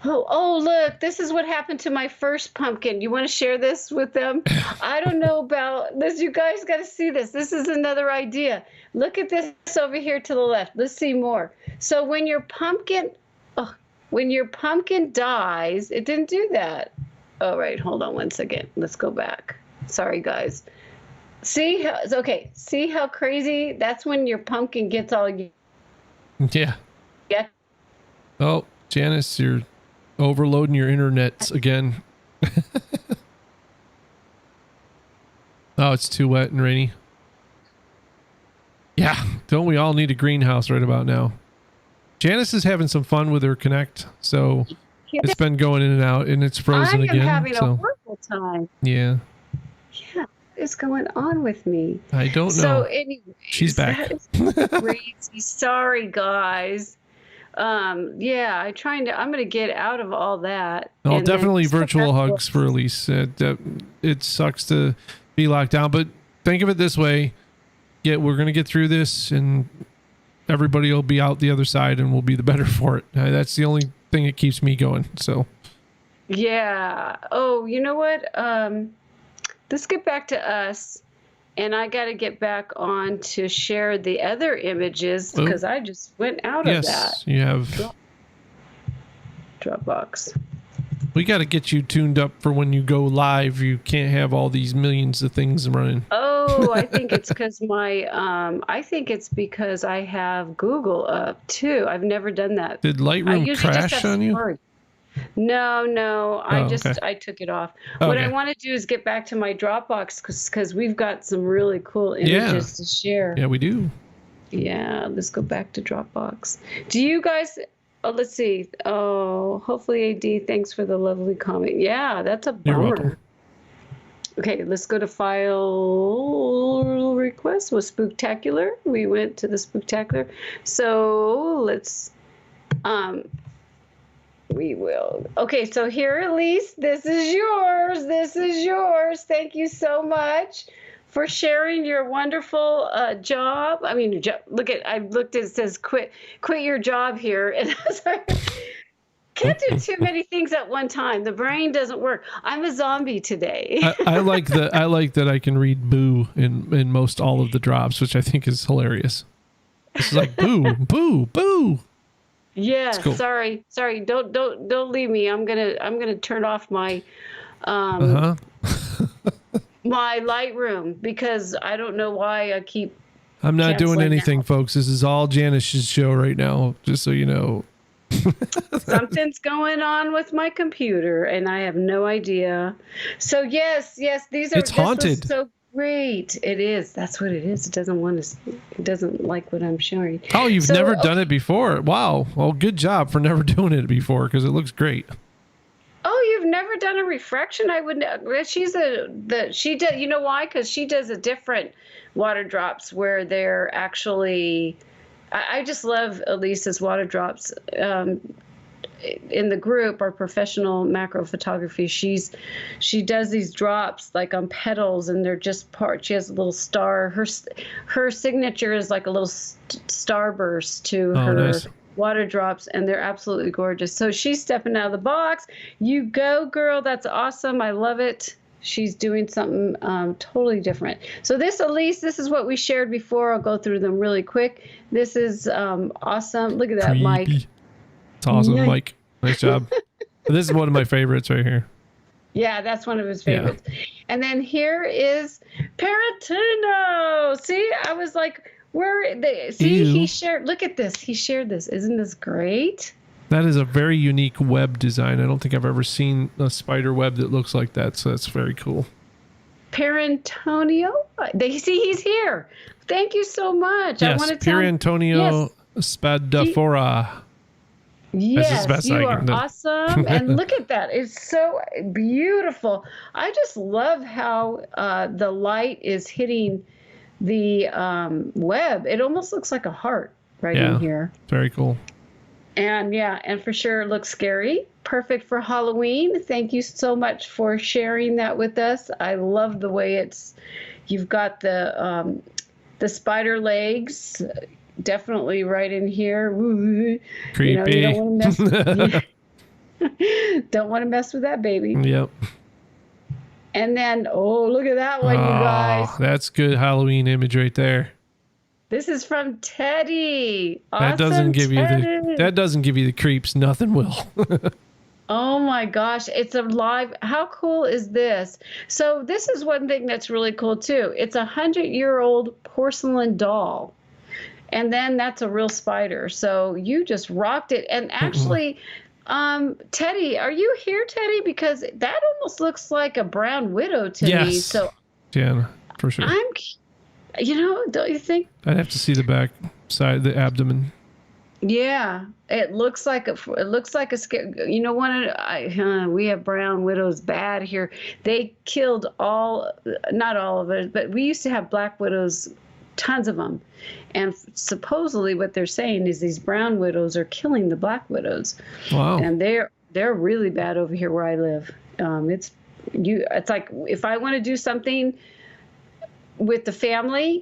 Oh, look, this is what happened to my first pumpkin. You want to share this with them? I don't know about this. You guys got to see this. This is another idea. Look at this over here to the left. Let's see more. So when your pumpkin dies, it didn't do that. Oh, right. Hold on one second. Let's go back. Sorry, guys. See how crazy? That's when your pumpkin gets all. Yeah. Yeah. Oh, Janice, you're overloading your internets again. Oh, it's too wet and rainy. Yeah, don't we all need a greenhouse right about now? Janice is having some fun with her Connect, so it's been going in and out, and it's frozen again. I am having a horrible time. Yeah. Yeah, what is going on with me? I don't know. So anyway, she's back. Crazy. Sorry, guys. I'm going to get out of all that. Well, definitely virtual hugs for Elise. It sucks to be locked down, but think of it this way. Yeah, we're going to get through this, and everybody will be out the other side, and we'll be the better for it. That's the only thing that keeps me going. So. Yeah. Oh, you know what? Let's get back to us. And I got to get back on to share the other images because I just went out of that. Yes, you have. Dropbox. We got to get you tuned up for when you go live. You can't have all these millions of things running. Oh, I think it's because because I have Google up too. I've never done that. Did Lightroom crash on you? Safari. No. I took it off. Okay. What I want to do is get back to my Dropbox because we've got some really cool images to share. Yeah, we do. Yeah, let's go back to Dropbox. Do you guys? Oh, let's see. Oh, hopefully AD. Thanks for the lovely comment. Yeah, that's a bummer. You're welcome. Okay, let's go to file request with Spooktacular. We went to the Spooktacular. So let's we will. Okay, so here, Elise, this is yours. This is yours. Thank you so much for sharing your wonderful job. I mean, I looked at it says quit your job here. And I was like, can't do too many things at one time. The brain doesn't work. I'm a zombie today. I like that I can read boo in most all of the drops, which I think is hilarious. It's like boo, boo, boo. Yeah, cool. Sorry. Don't leave me. I'm gonna turn off my my Lightroom because I don't know why I keep. I'm not doing anything, folks. This is all Janice's show right now, just so you know. Something's going on with my computer, and I have no idea. So yes, these are. It's haunted. great. It is. That's what it is. It doesn't want to. It doesn't like what I'm showing. Oh, you've So, never done it before. Wow. Well, good job for never doing it before, because it looks great. Oh, you've never done a refraction? I would. She does. You know why? Because she does a different water drops where they're actually. I just love Elisa's water drops. In the group, our professional macro photography, she does these drops like on petals, and they're just part. She has a little star. Her signature is like a little starburst to her nice. water drops, and they're absolutely gorgeous. So she's stepping out of the box. You go, girl. That's awesome. I love it. She's doing something totally different. So this, Elise, this is what we shared before. I'll go through them really quick. This is awesome. Look at that, Creepy. Mike. It's awesome, Yikes. Mike. Nice job. This is one of my favorites right here. Yeah, that's one of his favorites. Yeah. And then here is Peritino. See, I was like, where they? See, Ew. he shared. Look at this. He shared this. Isn't this great? That is a very unique web design. I don't think I've ever seen a spider web that looks like that. So that's very cool. Perantonio. They see he's here. Thank you so much. Yes, I want to tell Perantonio spadafora. Yes, you are awesome. And look at that. It's so beautiful. I just love how the light is hitting the web. It almost looks like a heart in here. Very cool. And and for sure it looks scary. Perfect for Halloween. Thank you so much for sharing that with us. I love the way you've got the spider legs. Definitely right in here. Creepy. You don't want to mess with that baby. Yep. And then, look at that one, you guys. That's good Halloween image right there. This is from Teddy. Awesome, that doesn't give you the creeps. Nothing will. Oh my gosh, it's a live. How cool is this? So this is one thing that's really cool too. It's 100-year-old porcelain doll. And then that's a real spider. So you just rocked it. And actually, Teddy, are you here, Teddy? Because that almost looks like a brown widow to me. So Jana, for sure. Don't you think? I'd have to see the back side, the abdomen. Yeah, it looks like a we have brown widows bad here. They killed not all of it, but we used to have black widows, tons of them. And supposedly what they're saying is these brown widows are killing the black widows. Wow. And they're really bad over here where I live. It's like if I want to do something with the family,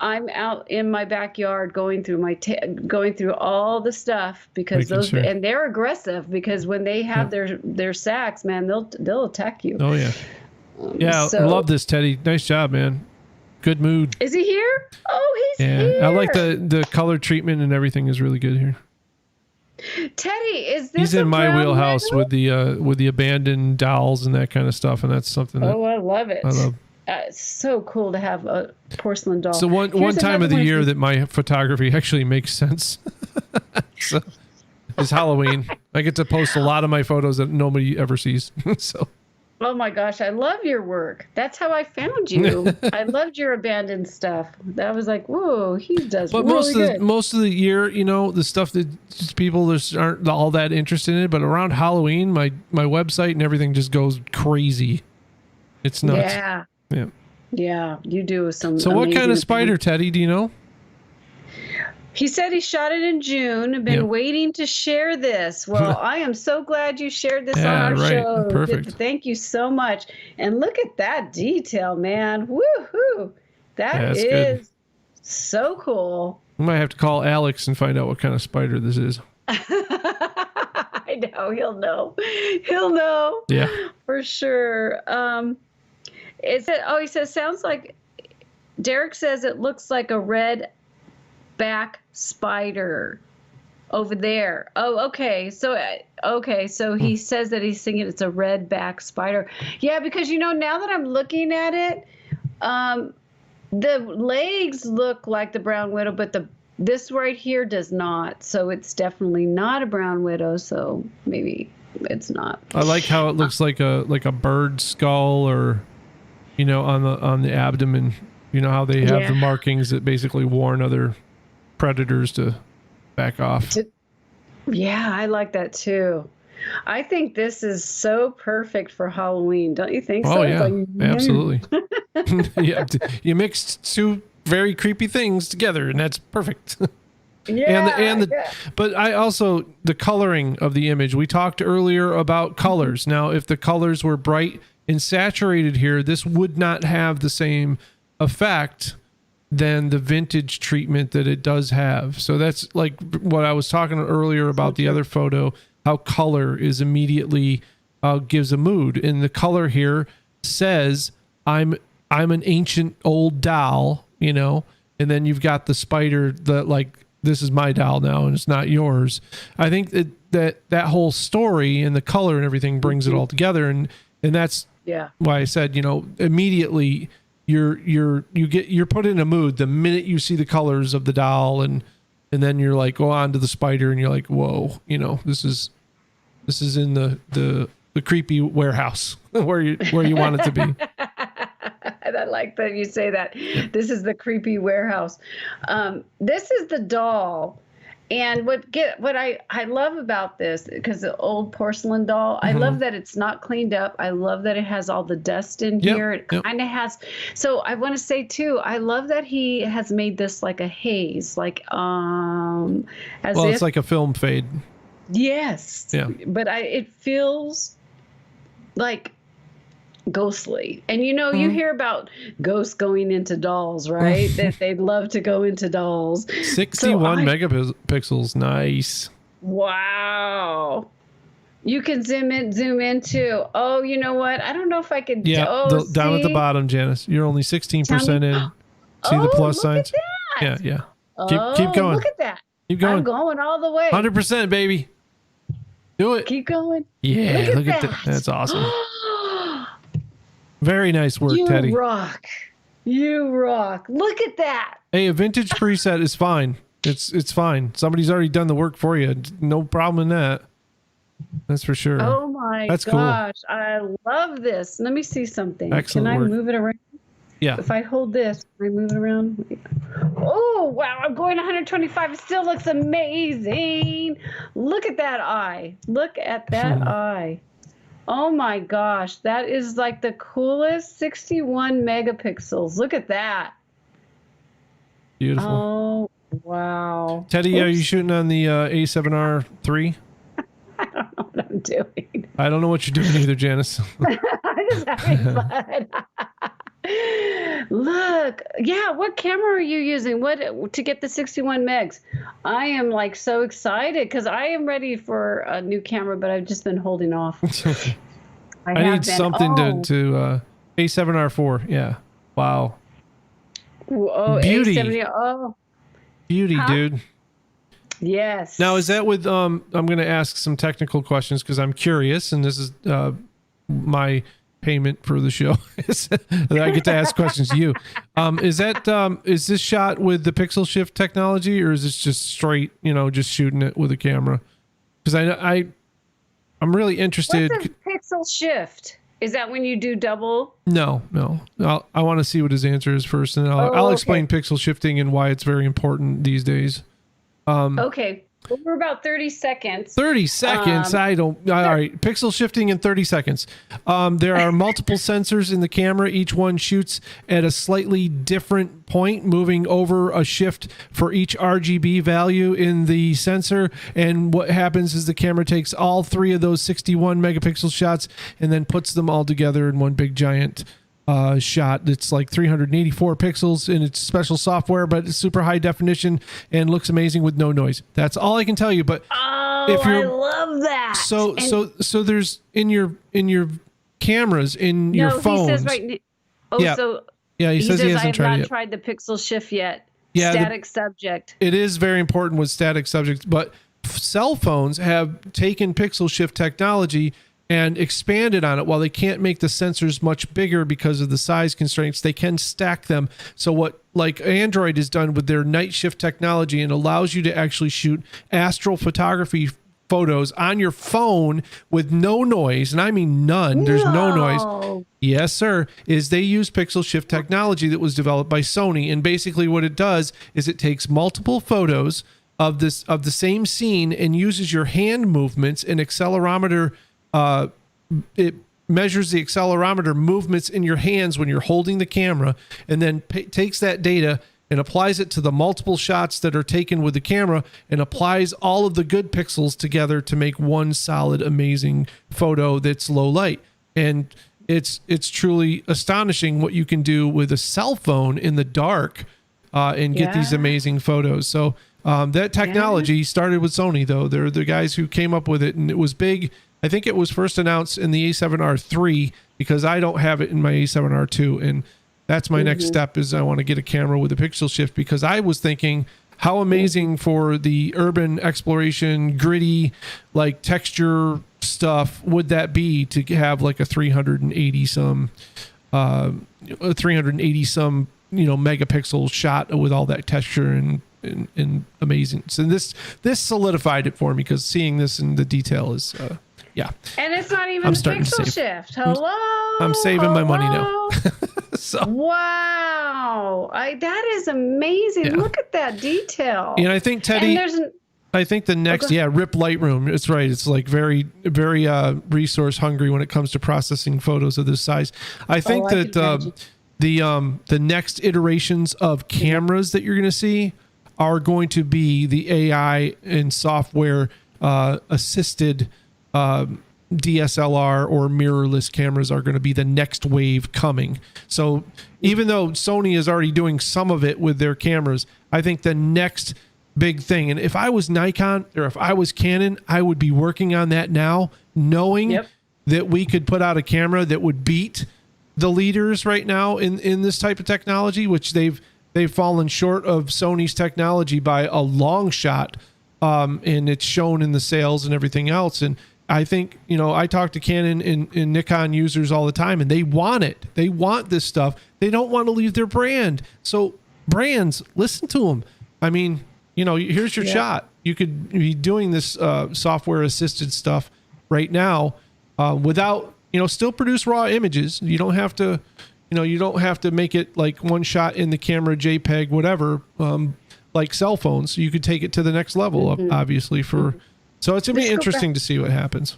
I'm out in my backyard going through all the stuff because and they're aggressive because when they have their sacks, man, they'll attack you. Oh yeah. I love this, Teddy. Nice job, man. Good mood. Is he here? Oh, he's here. I like the color treatment and everything is really good here. Teddy, is this? He's in my wheelhouse with the abandoned dolls and that kind of stuff, and that's something that I love it. I love. It's so cool to have a porcelain doll. So one time of the year that my photography actually makes sense. So it's Halloween. I get to post a lot of my photos that nobody ever sees. So. Oh my gosh, I love your work. That's how I found you. I loved your abandoned stuff. That was like, whoa, he does really good. Most of the year, the stuff that just people just aren't all that interested in it, but around Halloween, my website and everything just goes crazy. It's nuts. Yeah, you do some. So what kind of spider, Teddy, do you know? He said he shot it in June and been waiting to share this. Well, I am so glad you shared this on our show. Perfect. Thank you so much. And look at that detail, man. Woohoo. That is good. So cool. We might have to call Alex and find out what kind of spider this is. I know. He'll know. He'll know. Yeah. For sure. He says, sounds like, Derek says it looks like a red back spider over there. Oh, okay. So he says that he's thinking it's a red back spider. Yeah, because now that I'm looking at it, the legs look like the brown widow, but this right here does not. So it's definitely not a brown widow. So maybe it's not. I like how it looks like a bird skull or you know, on the abdomen. You know how they have the markings that basically warn other predators to back off. Yeah, I like that too. I think this is so perfect for Halloween. Don't you think so? Oh yeah, Like, absolutely. Yeah, you mixed two very creepy things together, and that's perfect. yeah, but I also, the coloring of the image, we talked earlier about colors. Now, if the colors were bright and saturated here, this would not have the same effect than the vintage treatment that it does have. So that's like what I was talking earlier about the other photo, how color is immediately gives a mood. And the color here says, I'm an ancient old doll, you know, and then you've got the spider that like, this is my doll now and it's not yours. I think that whole story and the color and everything brings it all together. And that's why I said, you know, immediately you're put in a mood the minute you see the colors of the doll, and then you're like, go on to the spider and you're like, whoa, you know, this is in the creepy warehouse where you want it to be. I like that you say that. This is the creepy warehouse. This is the doll. And what I love about this, because the old porcelain doll, I love that it's not cleaned up. I love that it has all the dust in here. It kind of has. So I want to say too, I love that he has made this like a haze, like it's like a film fade. Yes. Yeah. But it feels like ghostly. And you know, you hear about ghosts going into dolls, right? That they'd love to go into dolls. 61 megapixels. Nice. Wow. You can zoom in too. Oh, you know what? I don't know if I could. Yeah, down at the bottom, Janice. You're only 16% in. See the plus signs? Yeah. Keep going. Look at that. Keep going. I'm going all the way. 100%, baby. Do it. Keep going. Yeah, look at that. That's awesome. Very nice work, Teddy. You rock. Look at that. Hey, a vintage preset is fine. It's fine. Somebody's already done the work for you. No problem in that. That's for sure. Oh my gosh. Cool. I love this. Let me see something. Excellent Can work. I move it around? Yeah. If I hold this, can I move it around? Oh, wow. I'm going 125. It still looks amazing. Look at that eye. Look at that eye. Oh my gosh, that is like the coolest 61 megapixels. Look at that. Beautiful. Oh, wow. Teddy, are you shooting on the A7R III? I don't know what I'm doing. I don't know what you're doing either, Janice. I'm just having fun. Look, what camera are you using? What to get the 61 megs? I am like so excited because I am ready for a new camera, but I've just been holding off. I need something to A7R4. Yeah. Wow. Oh, beauty. A70. Beauty, dude. Yes. Now, is that with I'm going to ask some technical questions because I'm curious, and this is my payment for the show. That I get to ask questions to you. Is this shot with the pixel shift technology, or is this just straight, you know, just shooting it with a camera? Because I'm really interested. What's a pixel shift? Is that when you do double? No. I want to see what his answer is first, and I'll explain pixel shifting and why it's very important these days. Okay. Well, we're about 30 seconds. 30 seconds? All right. Pixel shifting in 30 seconds. There are multiple sensors in the camera. Each one shoots at a slightly different point, moving over a shift for each RGB value in the sensor. And what happens is the camera takes all three of those 61 megapixel shots and then puts them all together in one big giant shot that's like 384 pixels in its special software, but it's super high definition and looks amazing with no noise. That's all I can tell you. But if I love that. So there's in your cameras, in your phones. He says right. He says he hasn't tried the pixel shift yet. Yeah, static subject. It is very important with static subjects, but cell phones have taken pixel shift technology and expanded on it. While they can't make the sensors much bigger because of the size constraints, they can stack them. So what like Android has done with their night shift technology and allows you to actually shoot astral photography photos on your phone with no noise, and I mean none. There's no noise. Yes, sir. Is they use pixel shift technology that was developed by Sony, and basically what it does is it takes multiple photos of the same scene and uses your hand movements and accelerometer. It measures the accelerometer movements in your hands when you're holding the camera, and then takes that data and applies it to the multiple shots that are taken with the camera, and applies all of the good pixels together to make one solid, amazing photo that's low light. And it's truly astonishing what you can do with a cell phone in the dark and get these amazing photos. So that technology started with Sony, though. They're the guys who came up with it, and it was big. I think it was first announced in the A7R III, because I don't have it in my A7R II, and that's my next step. Is I want to get a camera with a pixel shift, because I was thinking how amazing for the urban exploration, gritty, like texture stuff would that be to have like a 380 some megapixel shot with all that texture and amazing. So this solidified it for me, because seeing this in the detail is And it's not even a pixel shift. Hello. I'm saving my money now. So. Wow. That is amazing. Yeah. Look at that detail. And I think, Teddy, I think the next, RIP Lightroom. It's right. It's like very, very resource hungry when it comes to processing photos of this size. I think that the next iterations of cameras that you're going to see are going to be the AI and software assisted DSLR or mirrorless cameras are going to be the next wave coming. So even though Sony is already doing some of it with their cameras, I think the next big thing, and if I was Nikon or if I was Canon, I would be working on that now, knowing that we could put out a camera that would beat the leaders right now in this type of technology, which they've fallen short of Sony's technology by a long shot. And it's shown in the sales and everything else. And I think, I talk to Canon and Nikon users all the time, and they want it. They want this stuff. They don't want to leave their brand. So brands, listen to them. I mean, here's your shot. You could be doing this software assisted stuff right now without, still produce raw images. You don't have to, make it like one shot in the camera, JPEG, whatever, like cell phones. You could take it to the next level, obviously, so it's going to be interesting to see what happens.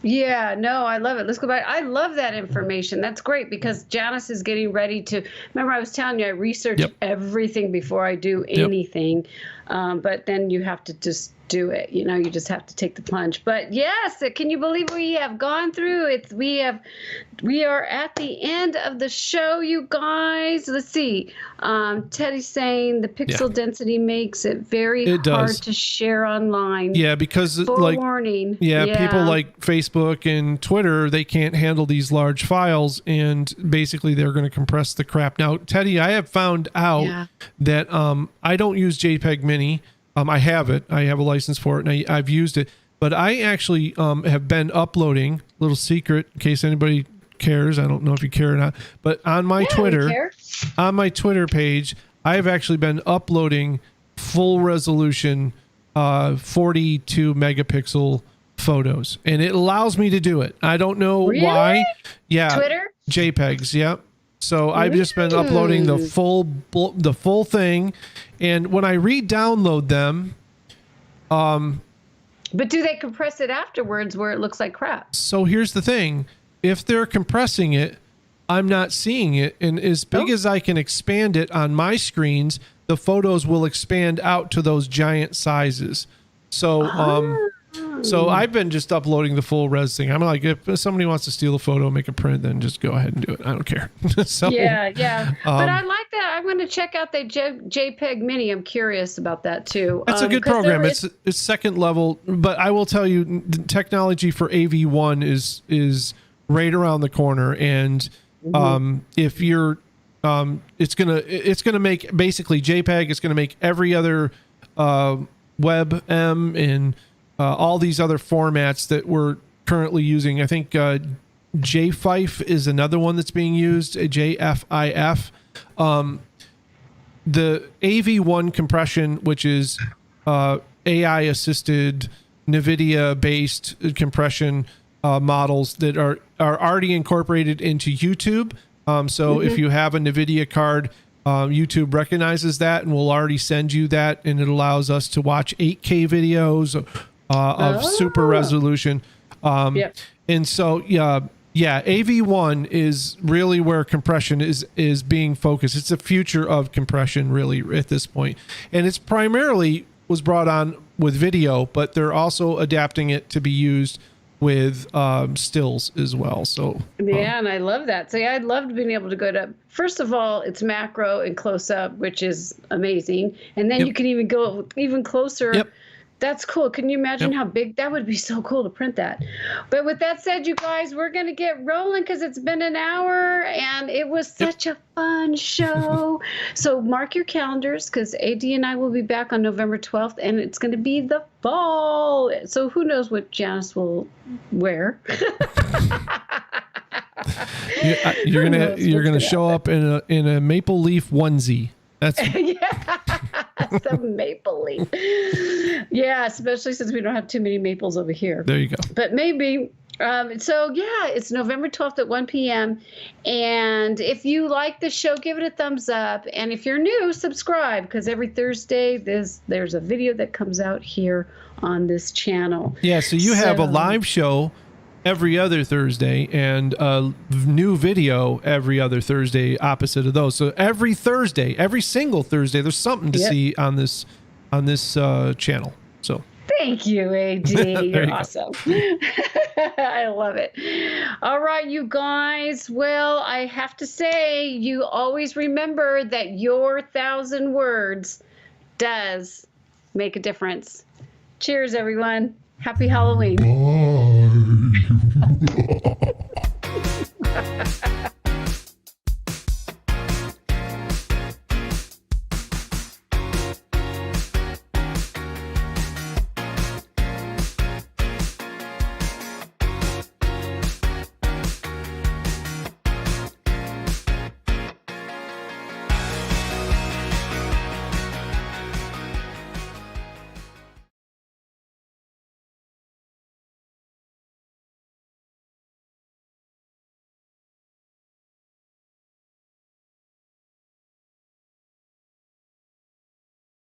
Yeah, no, I love it. Let's go back. I love that information. That's great, because Janice is getting ready to, remember I was telling you, I research everything before I do anything. But then you have to just do it. You just have to take the plunge. But yes, can you believe we have gone through it? We are at the end of the show, you guys. Let's see. Teddy's saying the pixel density makes it very hard to share online. Yeah, because warning. People like Facebook and Twitter, they can't handle these large files, and basically they're going to compress the crap. Now, Teddy, I have found out that I don't use JPEG Mini. I have it. I have a license for it, and I've used it. But I actually have been uploading, little secret in case anybody cares. I don't know if you care or not. But on my Twitter page, I have actually been uploading full resolution 42 megapixel photos, and it allows me to do it. I don't know why. Yeah. Twitter? JPEGs. Yep. So I've just been uploading the full thing, and when I re-download them, but do they compress it afterwards where it looks like crap? So here's the thing: if they're compressing it, I'm not seeing it, and as big as I can expand it on my screens, the photos will expand out to those giant sizes. So so I've been just uploading the full res thing. I'm like, if somebody wants to steal a photo, make a print, then just go ahead and do it. I don't care. So, but I like that. I'm going to check out the JPEG Mini. I'm curious about that too. It's a good program. It's second level, but I will tell you, the technology for AV1 is right around the corner, and if you're it's gonna make basically JPEG. It's gonna make every other WebM and all these other formats that we're currently using. I think JFIF is another one that's being used, JFIF. The AV1 compression, which is AI assisted NVIDIA based compression models that are already incorporated into YouTube. So if you have a NVIDIA card, YouTube recognizes that and will already send you that, and it allows us to watch 8K videos of super resolution. And so, AV1 is really where compression is being focused. It's the future of compression, really, at this point. And it's primarily was brought on with video, but they're also adapting it to be used with stills as well. So yeah, and I love that. So I'd love being able to go to, first of all, it's macro and close up, which is amazing. And then you can even go even closer. That's cool. Can you imagine how big that would be? So cool to print that. But with that said, you guys, we're going to get rolling because it's been an hour and it was such a fun show. So mark your calendars because AD and I will be back on November 12th and it's going to be the fall. So who knows what Janice will wear. You're gonna show up in a maple leaf onesie. That's the maple leaf. Yeah, especially since we don't have too many maples over here. There you go. But maybe. So yeah, it's November 12th at 1 p.m. And if you like the show, give it a thumbs up. And if you're new, subscribe because every Thursday there's a video that comes out here on this channel. Yeah, so you have a live show every other Thursday and a new video every other Thursday opposite of those. So every Thursday, every single Thursday, there's something to see on this channel. So thank you, AD. You're awesome. I love it. All right, you guys. Well, I have to say, you always remember that your 1,000 words does make a difference. Cheers, everyone. Happy Halloween.